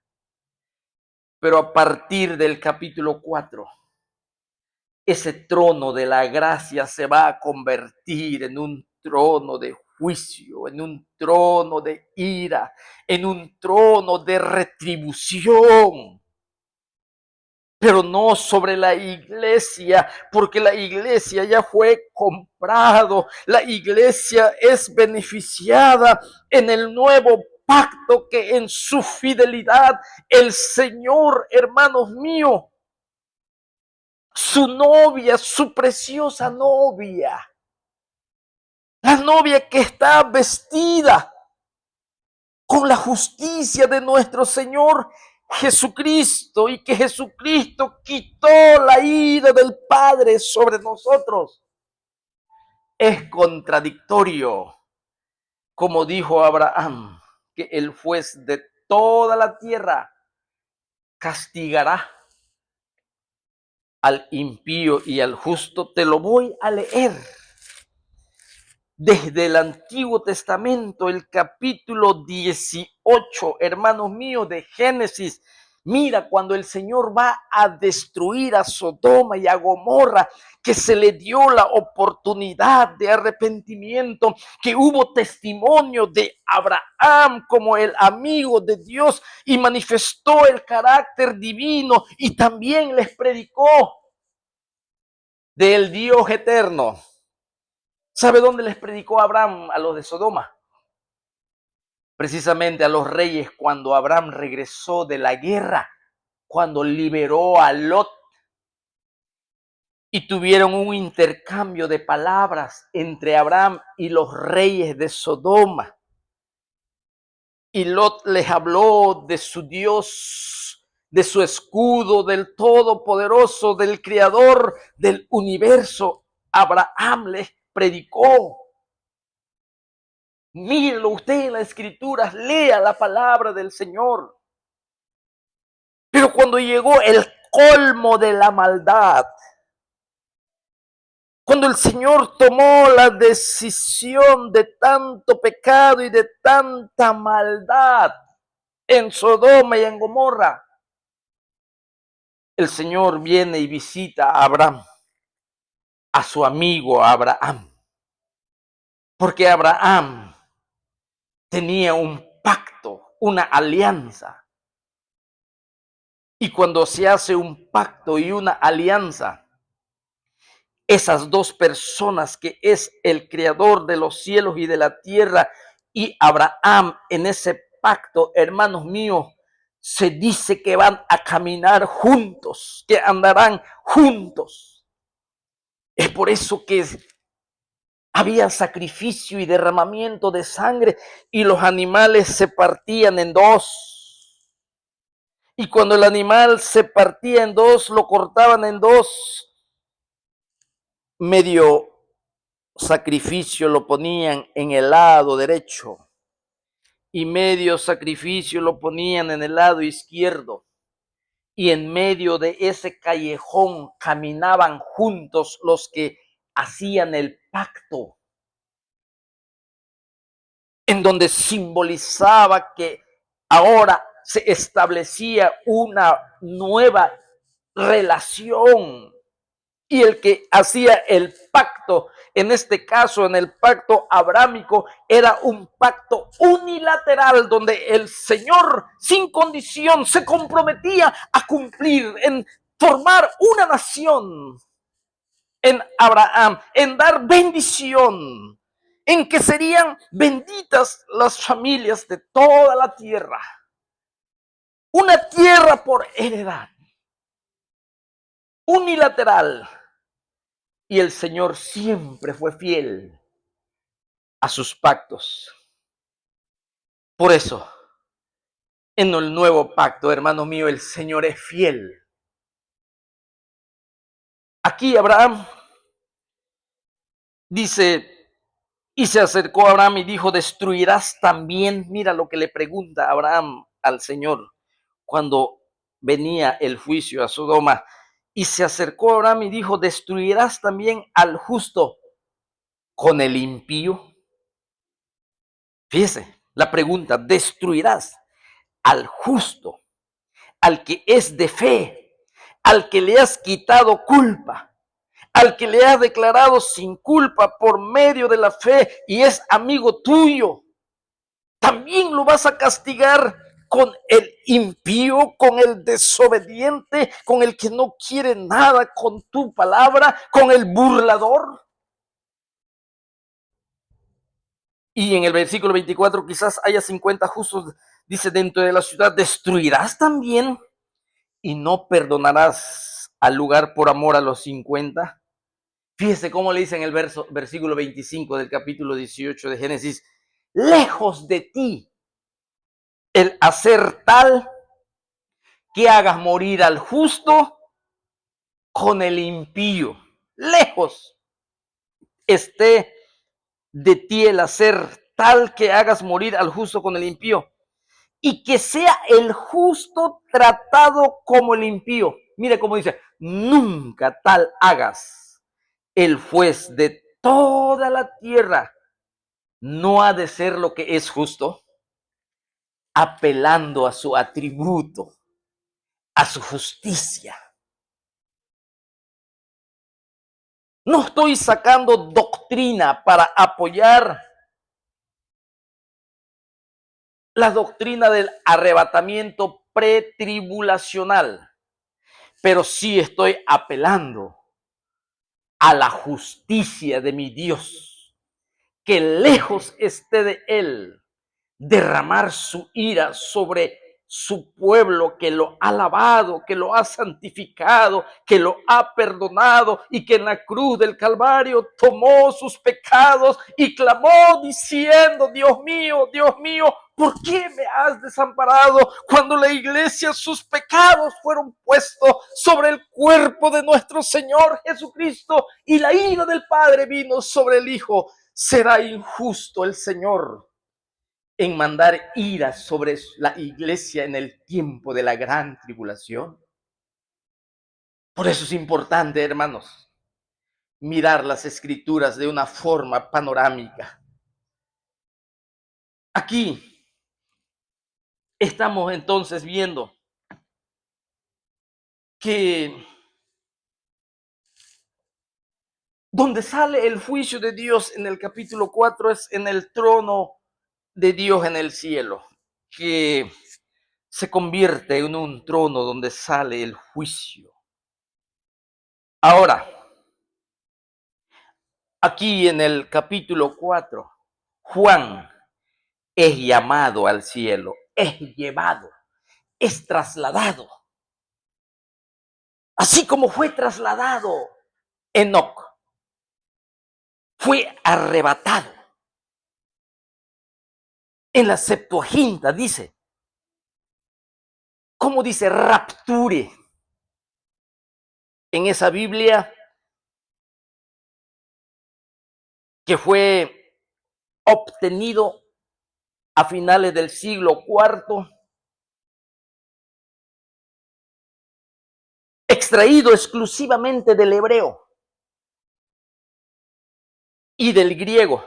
Pero a partir del capítulo 4, ese trono de la gracia se va a convertir en un trono de juicio, en un trono de ira, en un trono de retribución. Pero no sobre la iglesia, porque la iglesia ya fue comprado, la iglesia es beneficiada en el nuevo pacto que en su fidelidad el Señor, hermanos míos, su novia, su preciosa novia, la novia que está vestida con la justicia de nuestro Señor Jesucristo, y que Jesucristo quitó la ira del Padre sobre nosotros. Es contradictorio, como dijo Abraham, que el juez de toda la tierra castigará al impío y al justo. Te lo voy a leer desde el Antiguo Testamento, el capítulo 18, hermanos míos, de Génesis. Mira, cuando el Señor va a destruir a Sodoma y a Gomorra, que se le dio la oportunidad de arrepentimiento, que hubo testimonio de Abraham como el amigo de Dios y manifestó el carácter divino, y también les predicó del Dios eterno. ¿Sabe dónde les predicó Abraham a los de Sodoma? Precisamente a los reyes, cuando Abraham regresó de la guerra, cuando liberó a Lot, y tuvieron un intercambio de palabras entre Abraham y los reyes de Sodoma. Y Lot les habló de su Dios, de su escudo, del Todopoderoso, del Creador del universo. Abraham les predicó. Mírelo usted en las Escrituras, lea la palabra del Señor. Pero cuando llegó el colmo de la maldad, cuando el Señor tomó la decisión de tanto pecado y de tanta maldad en Sodoma y en Gomorra, el Señor viene y visita a Abraham, a su amigo Abraham, porque Abraham tenía un pacto, una alianza. Y cuando se hace un pacto y una alianza, esas dos personas que es el creador de los cielos y de la tierra y Abraham en ese pacto, hermanos míos, se dice que van a caminar juntos, que andarán juntos. Es por eso que había sacrificio y derramamiento de sangre y los animales se partían en dos. Y cuando el animal se partía en dos, lo cortaban en dos. Medio sacrificio lo ponían en el lado derecho y medio sacrificio lo ponían en el lado izquierdo. Y en medio de ese callejón caminaban juntos los que hacían el pacto, en donde simbolizaba que ahora se establecía una nueva relación. Y el que hacía el pacto, en este caso, en el pacto abrámico, era un pacto unilateral donde el Señor, sin condición, se comprometía a cumplir, en formar una nación en Abraham, en dar bendición, en que serían benditas las familias de toda la tierra. Una tierra por heredad, unilateral. Y el Señor siempre fue fiel a sus pactos. Por eso, en el nuevo pacto, hermano mío, el Señor es fiel. Aquí Abraham dice, y se acercó a Abraham y dijo, destruirás también, mira lo que le pregunta Abraham al Señor cuando venía el juicio a Sodoma. Y se acercó a Abraham y dijo, destruirás también al justo con el impío. Fíjese la pregunta, destruirás al justo, al que es de fe, al que le has quitado culpa, al que le has declarado sin culpa por medio de la fe y es amigo tuyo. También lo vas a castigar con el impío, con el desobediente, con el que no quiere nada con tu palabra, con el burlador. Y en el versículo 24 quizás haya 50 justos, dice, dentro de la ciudad destruirás también y no perdonarás al lugar por amor a los 50. Fíjese cómo le dice en el versículo 25 del capítulo 18 de Génesis, lejos de ti el hacer tal que hagas morir al justo con el impío. Lejos esté de ti el hacer tal que hagas morir al justo con el impío. Y que sea el justo tratado como el impío. Mire cómo dice, nunca tal hagas. El juez de toda la tierra no ha de ser lo que es justo, apelando a su atributo, a su justicia. No estoy sacando doctrina para apoyar la doctrina del arrebatamiento pretribulacional, pero sí estoy apelando a la justicia de mi Dios, que lejos esté de él derramar su ira sobre su pueblo que lo ha lavado, que lo ha santificado, que lo ha perdonado y que en la cruz del Calvario tomó sus pecados y clamó diciendo, Dios mío, ¿por qué me has desamparado? Cuando la iglesia, sus pecados fueron puestos sobre el cuerpo de nuestro Señor Jesucristo y la ira del Padre vino sobre el Hijo. ¿Será injusto el Señor en mandar ira sobre la iglesia en el tiempo de la gran tribulación? Por eso es importante, hermanos, mirar las escrituras de una forma panorámica. Aquí estamos entonces viendo que donde sale el juicio de Dios en el capítulo 4 es en el trono de Dios en el cielo, que se convierte en un trono donde sale el juicio. Ahora, Aquí en el capítulo 4, Juan es llamado al cielo, es llevado, es trasladado. Así como fue trasladado Enoc, fue arrebatado. En la Septuaginta dice, ¿cómo dice rapture? En esa Biblia que fue obtenido a finales del siglo IV, extraído exclusivamente del hebreo y del griego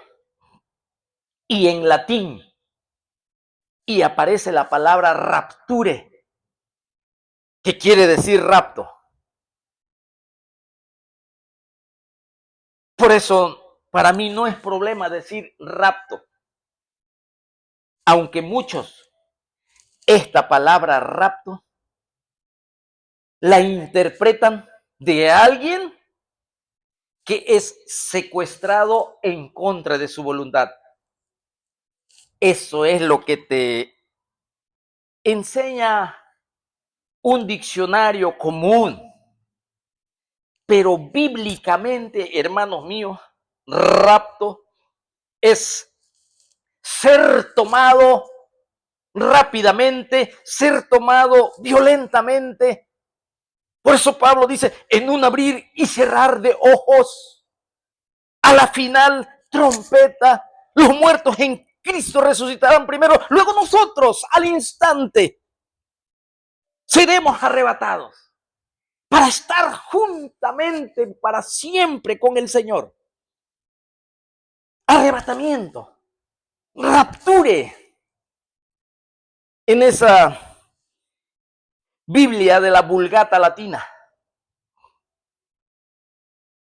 y en latín, y aparece la palabra rapture, que quiere decir rapto. Por eso, para mí no es problema decir rapto, aunque muchos esta palabra rapto la interpretan de alguien que es secuestrado en contra de su voluntad. Eso es lo que te enseña un diccionario común. Pero bíblicamente, hermanos míos, rapto es ser tomado rápidamente, ser tomado violentamente. Por eso Pablo dice, en un abrir y cerrar de ojos, a la final, trompeta, los muertos en Cristo resucitarán primero, luego nosotros, al instante, seremos arrebatados para estar juntamente para siempre con el Señor. Arrebatamiento, rapture. En esa Biblia de la Vulgata Latina,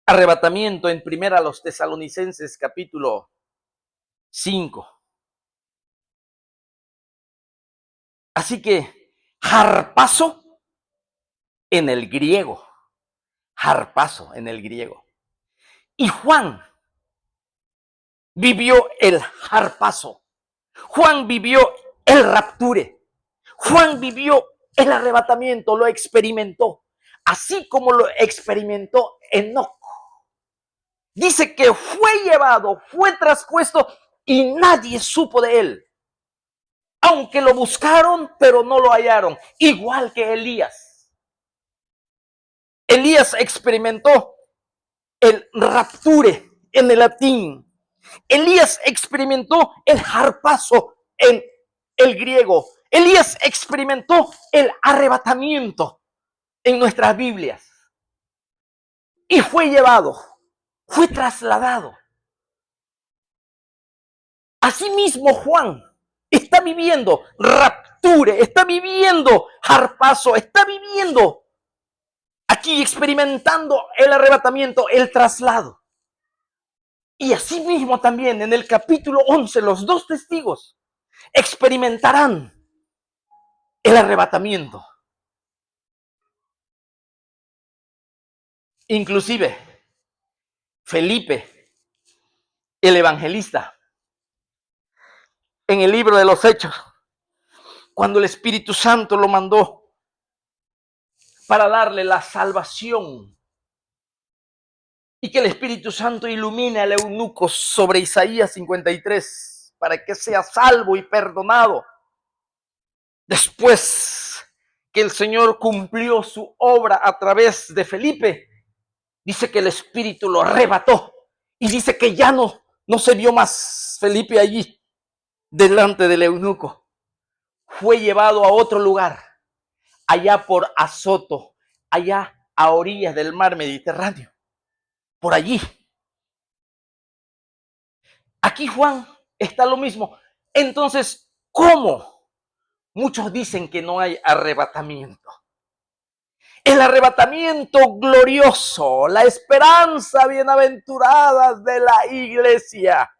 arrebatamiento en primera a los Tesalonicenses capítulo 5. Así que harpazo en el griego, harpazo en el griego. Y Juan vivió el harpazo. Juan vivió el rapture. Juan vivió el arrebatamiento, lo experimentó, así como lo experimentó Enoc. Dice que fue llevado, fue traspuesto y nadie supo de él. Aunque lo buscaron, pero no lo hallaron. Igual que Elías. Elías experimentó el rapture en el latín. Elías experimentó el harpazo en el griego. Elías experimentó el arrebatamiento en nuestras Biblias. Y fue llevado, fue trasladado. Asimismo, Juan está viviendo rapture, está viviendo harpazo, está viviendo aquí experimentando el arrebatamiento, el traslado. Y asimismo también en el capítulo 11, los dos testigos experimentarán el arrebatamiento. Inclusive, Felipe, el evangelista, en el libro de los Hechos, cuando el Espíritu Santo lo mandó para darle la salvación y que el Espíritu Santo ilumine al eunuco sobre Isaías 53 para que sea salvo y perdonado. Después que el Señor cumplió su obra a través de Felipe, dice que el Espíritu lo arrebató y dice que ya no se vio más Felipe allí delante del eunuco. Fue llevado a otro lugar, allá por Azoto, allá a orillas del mar Mediterráneo, por allí. Aquí Juan está lo mismo. Entonces, ¿cómo? Muchos dicen que no hay arrebatamiento. El arrebatamiento glorioso, la esperanza bienaventurada de la iglesia.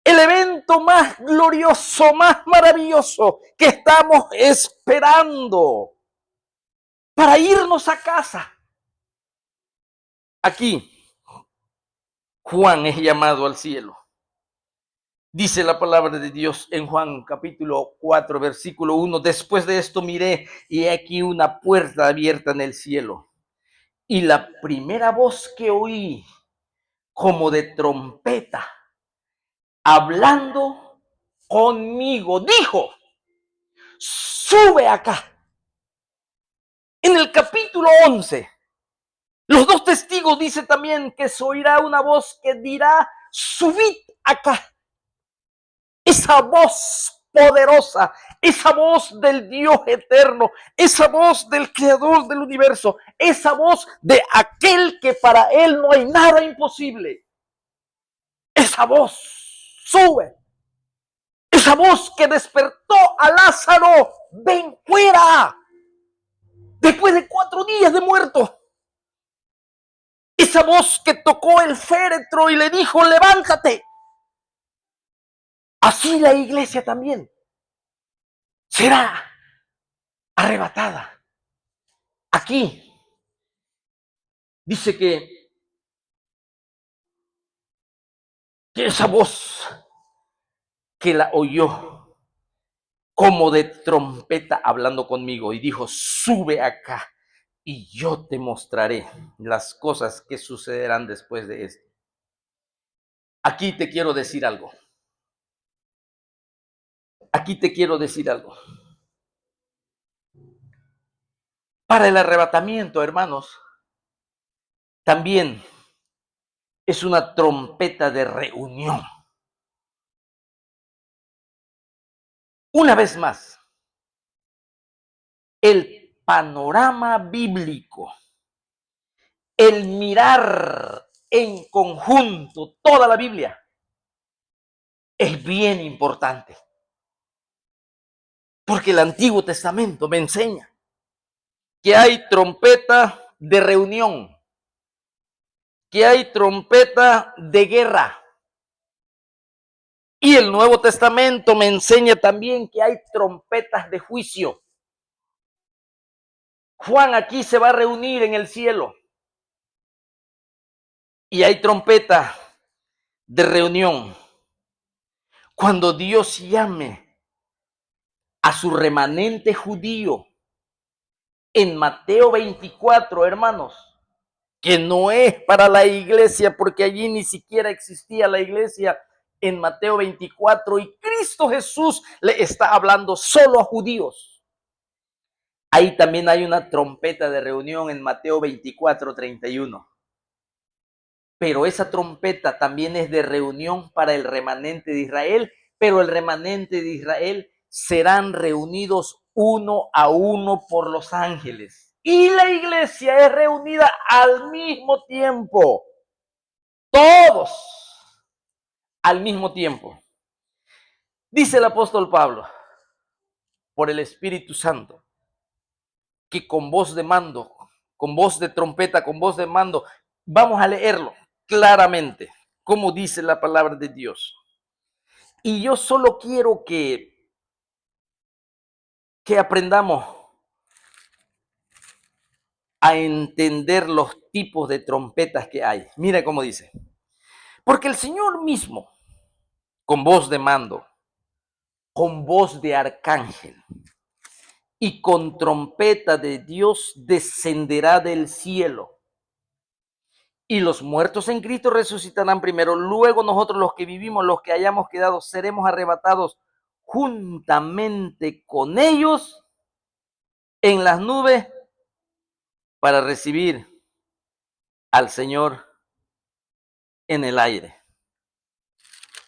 El evento más glorioso, más maravilloso que estamos esperando para irnos a casa. Aquí, Juan es llamado al cielo. Dice la palabra de Dios en Juan capítulo 4, versículo 1. Después de esto miré y he aquí una puerta abierta en el cielo. Y la primera voz que oí, como de trompeta, hablando conmigo, dijo: sube acá. En el capítulo 11, los dos testigos dicen también que se oirá una voz que dirá: subid acá. Esa voz poderosa, esa voz del Dios eterno, esa voz del creador del universo, esa voz de aquel que para él no hay nada imposible. Esa voz sube. Esa voz que despertó a Lázaro: ven fuera. Después de 4 días de muerto. Esa voz que tocó el féretro y le dijo: levántate. Así la iglesia también será arrebatada. Aquí dice que esa voz que la oyó como de trompeta hablando conmigo y dijo: sube acá y yo te mostraré las cosas que sucederán después de esto. Aquí te quiero decir algo. Aquí te quiero decir algo. Para el arrebatamiento, hermanos, también es una trompeta de reunión. Una vez más, el panorama bíblico, el mirar en conjunto toda la Biblia, es bien importante. Porque el Antiguo Testamento me enseña que hay trompeta de reunión, que hay trompeta de guerra. Y el Nuevo Testamento me enseña también que hay trompetas de juicio. Juan aquí se va a reunir en el cielo. Y hay trompeta de reunión. Cuando Dios llame a su remanente judío en Mateo 24, hermanos, que no es para la iglesia, porque allí ni siquiera existía la iglesia en Mateo 24, y Cristo Jesús le está hablando solo a judíos. Ahí también hay una trompeta de reunión en Mateo 24, 31. Pero esa trompeta también es de reunión para el remanente de Israel, pero el remanente de Israel serán reunidos uno a uno por los ángeles. Y la iglesia es reunida al mismo tiempo. Todos al mismo tiempo. Dice el apóstol Pablo, por el Espíritu Santo, que con voz de mando, con voz de trompeta, con voz de mando, vamos a leerlo claramente, como dice la palabra de Dios. Y yo solo quiero que aprendamos a entender los tipos de trompetas que hay. Mira cómo dice. Porque el Señor mismo, con voz de mando, con voz de arcángel y con trompeta de Dios, descenderá del cielo. Y los muertos en Cristo resucitarán primero. Luego nosotros, los que vivimos, los que hayamos quedado, seremos arrebatados juntamente con ellos en las nubes para recibir al Señor en el aire.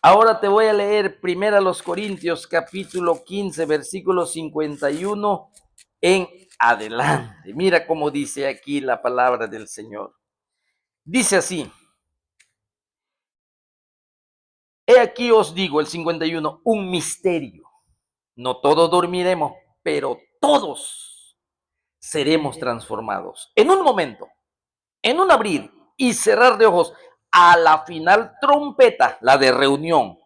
Ahora te voy a leer 1 Corintios capítulo 15, versículo 51 en adelante. Mira cómo dice aquí la palabra del Señor. Dice así: he aquí os digo, el 51, un misterio. No todos dormiremos, pero todos seremos transformados. En un momento, en un abrir y cerrar de ojos, a la final trompeta, la de reunión,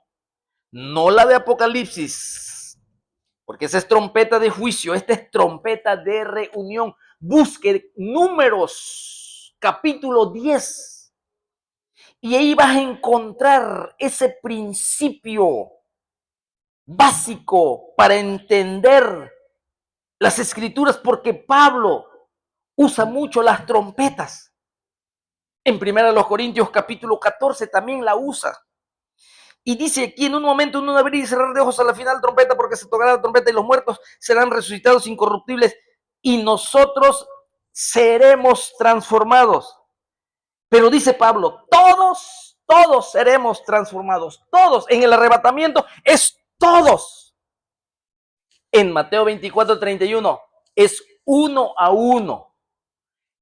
no la de Apocalipsis, porque esa es trompeta de juicio, esta es trompeta de reunión. Busque Números capítulo 10 Y ahí vas a encontrar ese principio básico para entender las escrituras, porque Pablo usa mucho las trompetas. En 1 Corintios capítulo 14 también la usa. Y dice aquí en un momento, en un abrir y cerrar de ojos a la final trompeta, porque se tocará la trompeta y los muertos serán resucitados incorruptibles y nosotros seremos transformados. Pero dice Pablo, todos seremos transformados, todos. En el arrebatamiento es todos. En Mateo 24:31 es uno a uno,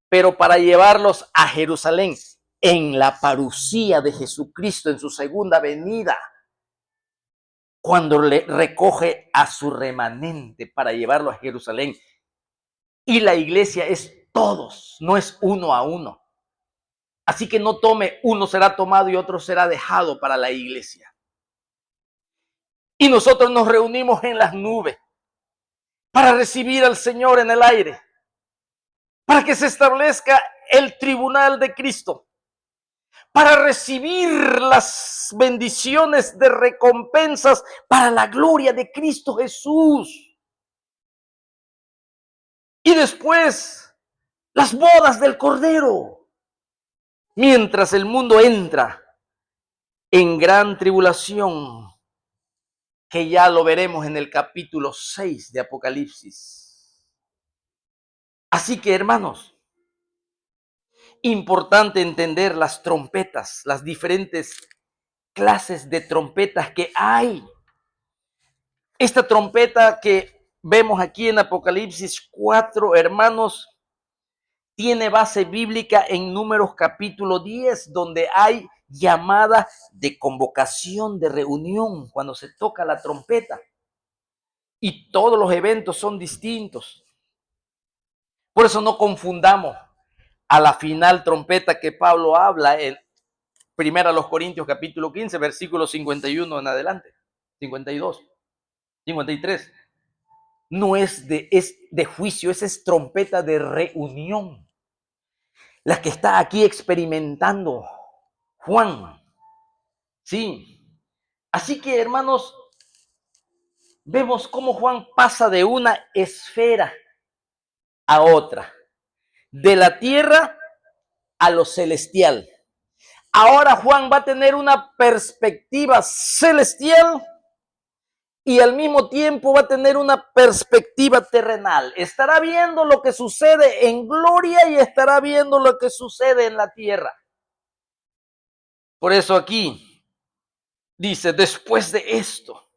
pero para llevarlos a Jerusalén en la parucía de Jesucristo en su segunda venida, cuando le recoge a su remanente para llevarlo a Jerusalén. Y la iglesia es todos, no es uno a uno. Así que no tome, uno será tomado y otro será dejado para la iglesia. Y nosotros nos reunimos en las nubes para recibir al Señor en el aire, para que se establezca el tribunal de Cristo, para recibir las bendiciones de recompensas para la gloria de Cristo Jesús. Y después, las bodas del Cordero, mientras el mundo entra en gran tribulación, que ya lo veremos en el capítulo 6 de Apocalipsis. Así que, hermanos, importante entender las trompetas, las diferentes clases de trompetas que hay. Esta trompeta que vemos aquí en Apocalipsis 4, hermanos, tiene base bíblica en Números capítulo 10, donde hay llamada de convocación, de reunión, cuando se toca la trompeta. Y todos los eventos son distintos. Por eso no confundamos a la final trompeta que Pablo habla en 1 Corintios capítulo 15, versículos 51 en adelante, 52, 53. No es de juicio, esa es trompeta de reunión. La que está aquí experimentando Juan. Sí. Así que, hermanos, vemos cómo Juan pasa de una esfera a otra, de la tierra a lo celestial. Ahora Juan va a tener una perspectiva celestial y al mismo tiempo va a tener una perspectiva terrenal. Estará viendo lo que sucede en gloria y estará viendo lo que sucede en la tierra. Por eso aquí dice, después de esto,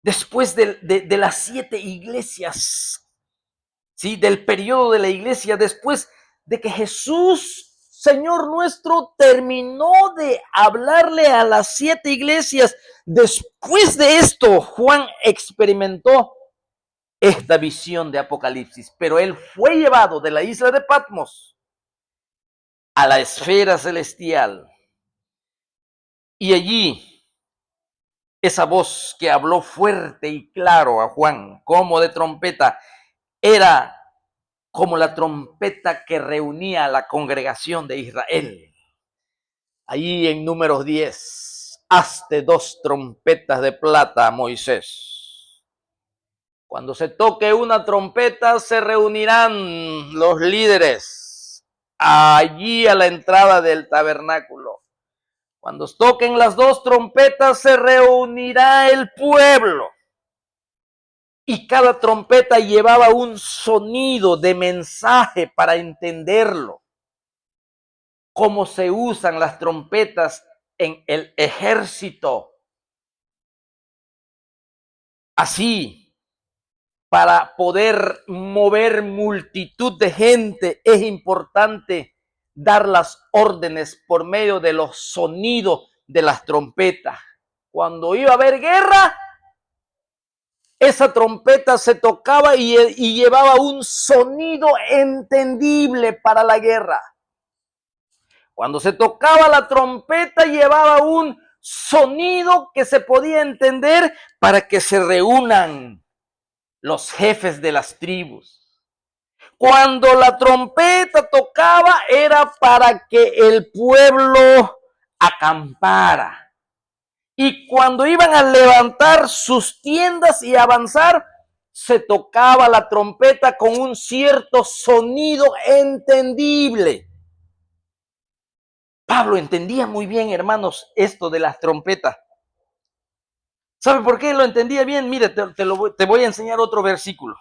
después de las 7 iglesias, ¿sí? Del periodo de la iglesia, después de que Jesús, Señor nuestro, terminó de hablarle a las 7 iglesias, después de esto, Juan experimentó esta visión de Apocalipsis, pero él fue llevado de la isla de Patmos a la esfera celestial. Y allí, esa voz que habló fuerte y claro a Juan, como de trompeta, era como la trompeta que reunía a la congregación de Israel. Allí en Números 10, hazte 2 trompetas de plata a Moisés. Cuando se toque una trompeta, se reunirán los líderes allí a la entrada del tabernáculo. Cuando toquen las 2 trompetas, se reunirá el pueblo. Y cada trompeta llevaba un sonido de mensaje para entenderlo. Cómo se usan las trompetas en el ejército. Así, para poder mover multitud de gente, es importante dar las órdenes por medio de los sonidos de las trompetas. Cuando iba a haber guerra, esa trompeta se tocaba y llevaba un sonido entendible para la guerra. Cuando se tocaba la trompeta, llevaba un sonido que se podía entender para que se reúnan los jefes de las tribus. cuando la trompeta tocaba era para que el pueblo acampara. Y cuando iban a levantar sus tiendas y avanzar, se tocaba la trompeta con un cierto sonido entendible. Pablo entendía muy bien, hermanos, esto de las trompetas. ¿Sabe por qué lo entendía bien? Mire, te voy a enseñar otro versículo.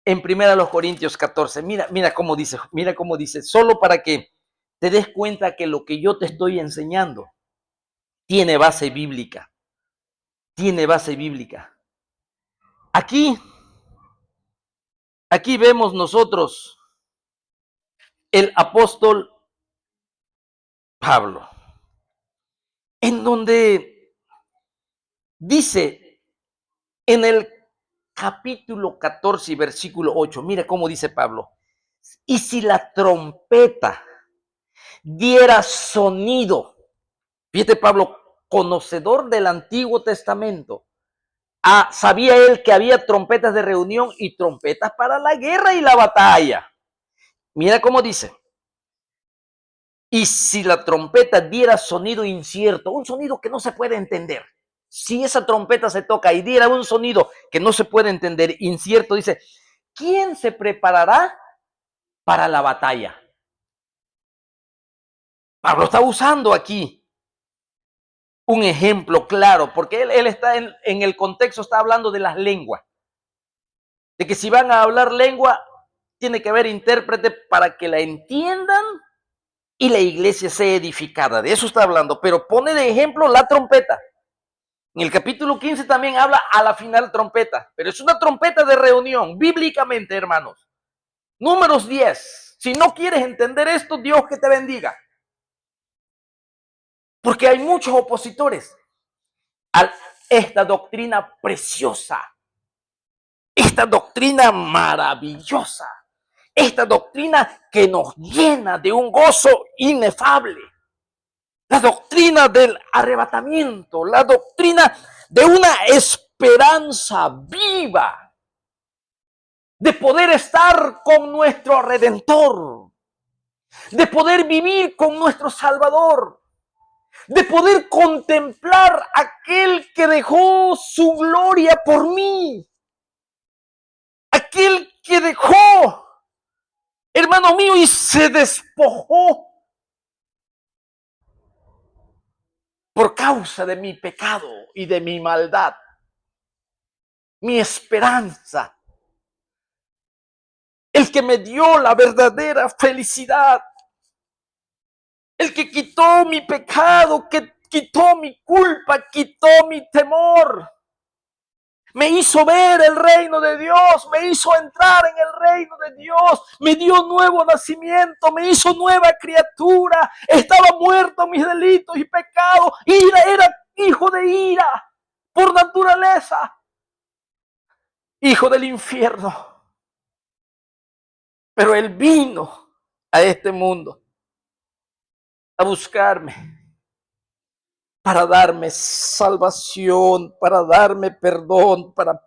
En 1 Corintios 14. Mira cómo dice, solo para que te des cuenta que lo que yo te estoy enseñando tiene base bíblica. Tiene base bíblica. Aquí vemos nosotros el apóstol Pablo, en donde dice en el capítulo 14 y versículo 8, mira cómo dice Pablo, y si la trompeta diera sonido, fíjate Pablo, conocedor del Antiguo Testamento, sabía él que había trompetas de reunión y trompetas para la guerra y la batalla. Mira cómo dice, y si la trompeta diera sonido incierto, un sonido que no se puede entender, si esa trompeta se toca y diera un sonido que no se puede entender, incierto, dice, ¿quién se preparará para la batalla? Pablo está usando aquí un ejemplo claro, porque él está en el contexto, está hablando de las lenguas, de que si van a hablar lengua, tiene que haber intérprete para que la entiendan y la iglesia sea edificada. De eso está hablando, pero pone de ejemplo la trompeta. En el capítulo 15 también habla a la final trompeta, pero es una trompeta de reunión, bíblicamente, hermanos. Números 10. Si no quieres entender esto, Dios que te bendiga. Porque hay muchos opositores a esta doctrina preciosa, esta doctrina maravillosa, esta doctrina que nos llena de un gozo inefable. La doctrina del arrebatamiento, la doctrina de una esperanza viva, de poder estar con nuestro Redentor, de poder vivir con nuestro Salvador, de poder contemplar aquel que dejó su gloria por mí, aquel que dejó, hermano mío, y se despojó por causa de mi pecado y de mi maldad. Mi esperanza, el que me dio la verdadera felicidad, el que quitó mi pecado, que quitó mi culpa, quitó mi temor. Me hizo ver el reino de Dios, me hizo entrar en el reino de Dios, me dio nuevo nacimiento, me hizo nueva criatura. Estaba muerto en mis delitos y pecados. Era hijo de ira por naturaleza, hijo del infierno. Pero Él vino a este mundo a buscarme para darme salvación, para darme perdón, para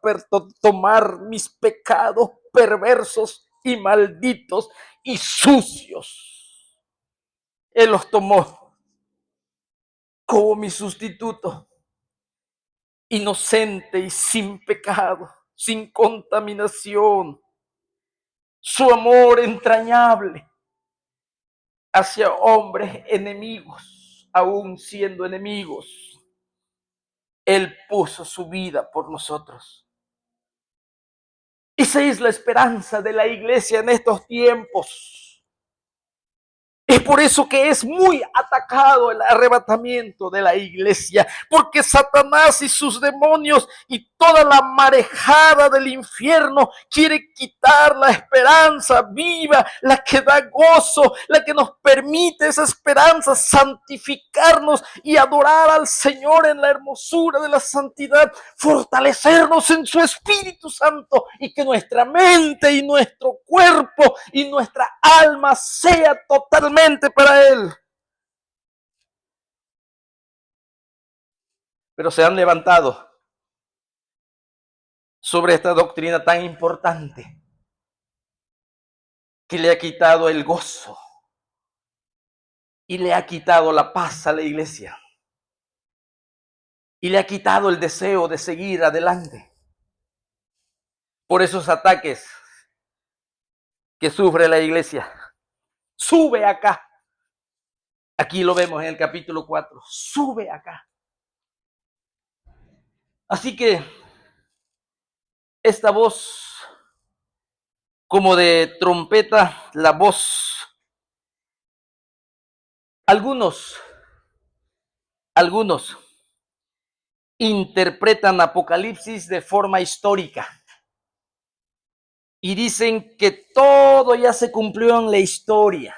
tomar mis pecados perversos y malditos y sucios. Él los tomó como mi sustituto, inocente y sin pecado, sin contaminación. Su amor entrañable hacia hombres enemigos, aún siendo enemigos, Él puso su vida por nosotros. Esa es la esperanza de la iglesia en estos tiempos. Es por eso que es muy atacado el arrebatamiento de la iglesia, porque Satanás y sus demonios y toda la marejada del infierno quiere quitar la esperanza viva, la que da gozo, la que nos permite esa esperanza santificarnos y adorar al Señor en la hermosura de la santidad, fortalecernos en su Espíritu Santo y que nuestra mente y nuestro cuerpo y nuestra alma sea totalmente para Él. Pero se han levantado sobre esta doctrina tan importante que le ha quitado el gozo y le ha quitado la paz a la iglesia y le ha quitado el deseo de seguir adelante por esos ataques que sufre la iglesia. Sube acá. Aquí lo vemos en el capítulo 4. Sube acá. Así que esta voz como de trompeta, la voz, algunos interpretan Apocalipsis de forma histórica y dicen que todo ya se cumplió en la historia.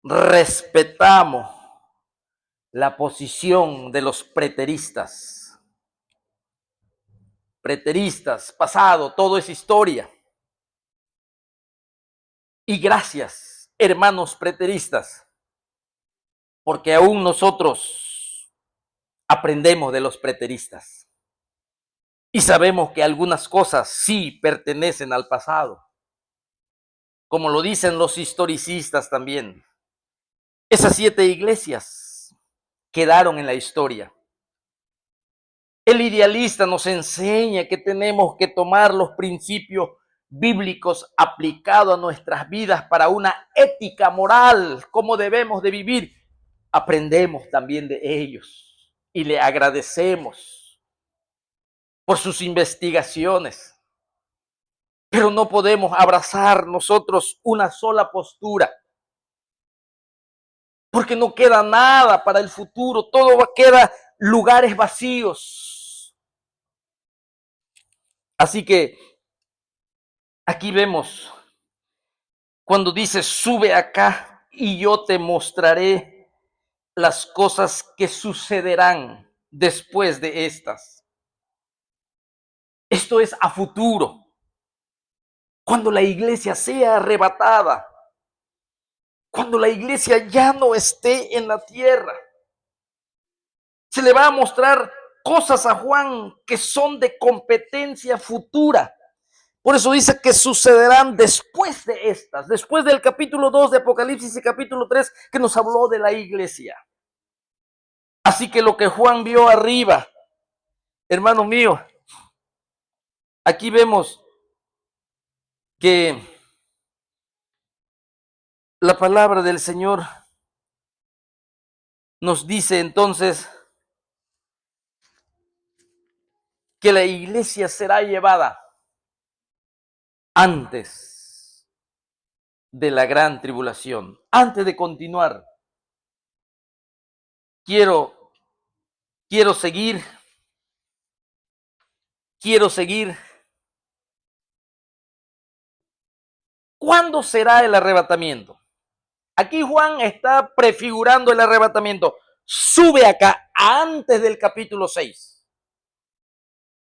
Respetamos la posición de los preteristas. Preteristas, pasado, todo es historia. Y gracias, hermanos preteristas, porque aún nosotros aprendemos de los preteristas. Y sabemos que algunas cosas sí pertenecen al pasado, como lo dicen los historicistas también. Esas 7 iglesias quedaron en la historia. El idealista nos enseña que tenemos que tomar los principios bíblicos aplicados a nuestras vidas para una ética moral, cómo debemos de vivir. Aprendemos también de ellos y le agradecemos por sus investigaciones. Pero no podemos abrazar nosotros una sola postura, porque no queda nada para el futuro, todo queda lugares vacíos. Así que aquí vemos cuando dice, sube acá y yo te mostraré las cosas que sucederán después de estas. Esto es a futuro. Cuando la iglesia sea arrebatada, cuando la iglesia ya no esté en la tierra, se le va a mostrar cosas a Juan que son de competencia futura. Por eso dice que sucederán después de estas, después del capítulo 2 de Apocalipsis y capítulo 3 que nos habló de la iglesia. Así que lo que Juan vio arriba, hermano mío, aquí vemos que la palabra del Señor nos dice entonces que la iglesia será llevada antes de la gran tribulación. Antes de continuar, quiero seguir. ¿Cuándo será el arrebatamiento? Aquí Juan está prefigurando el arrebatamiento. Sube acá antes del capítulo 6.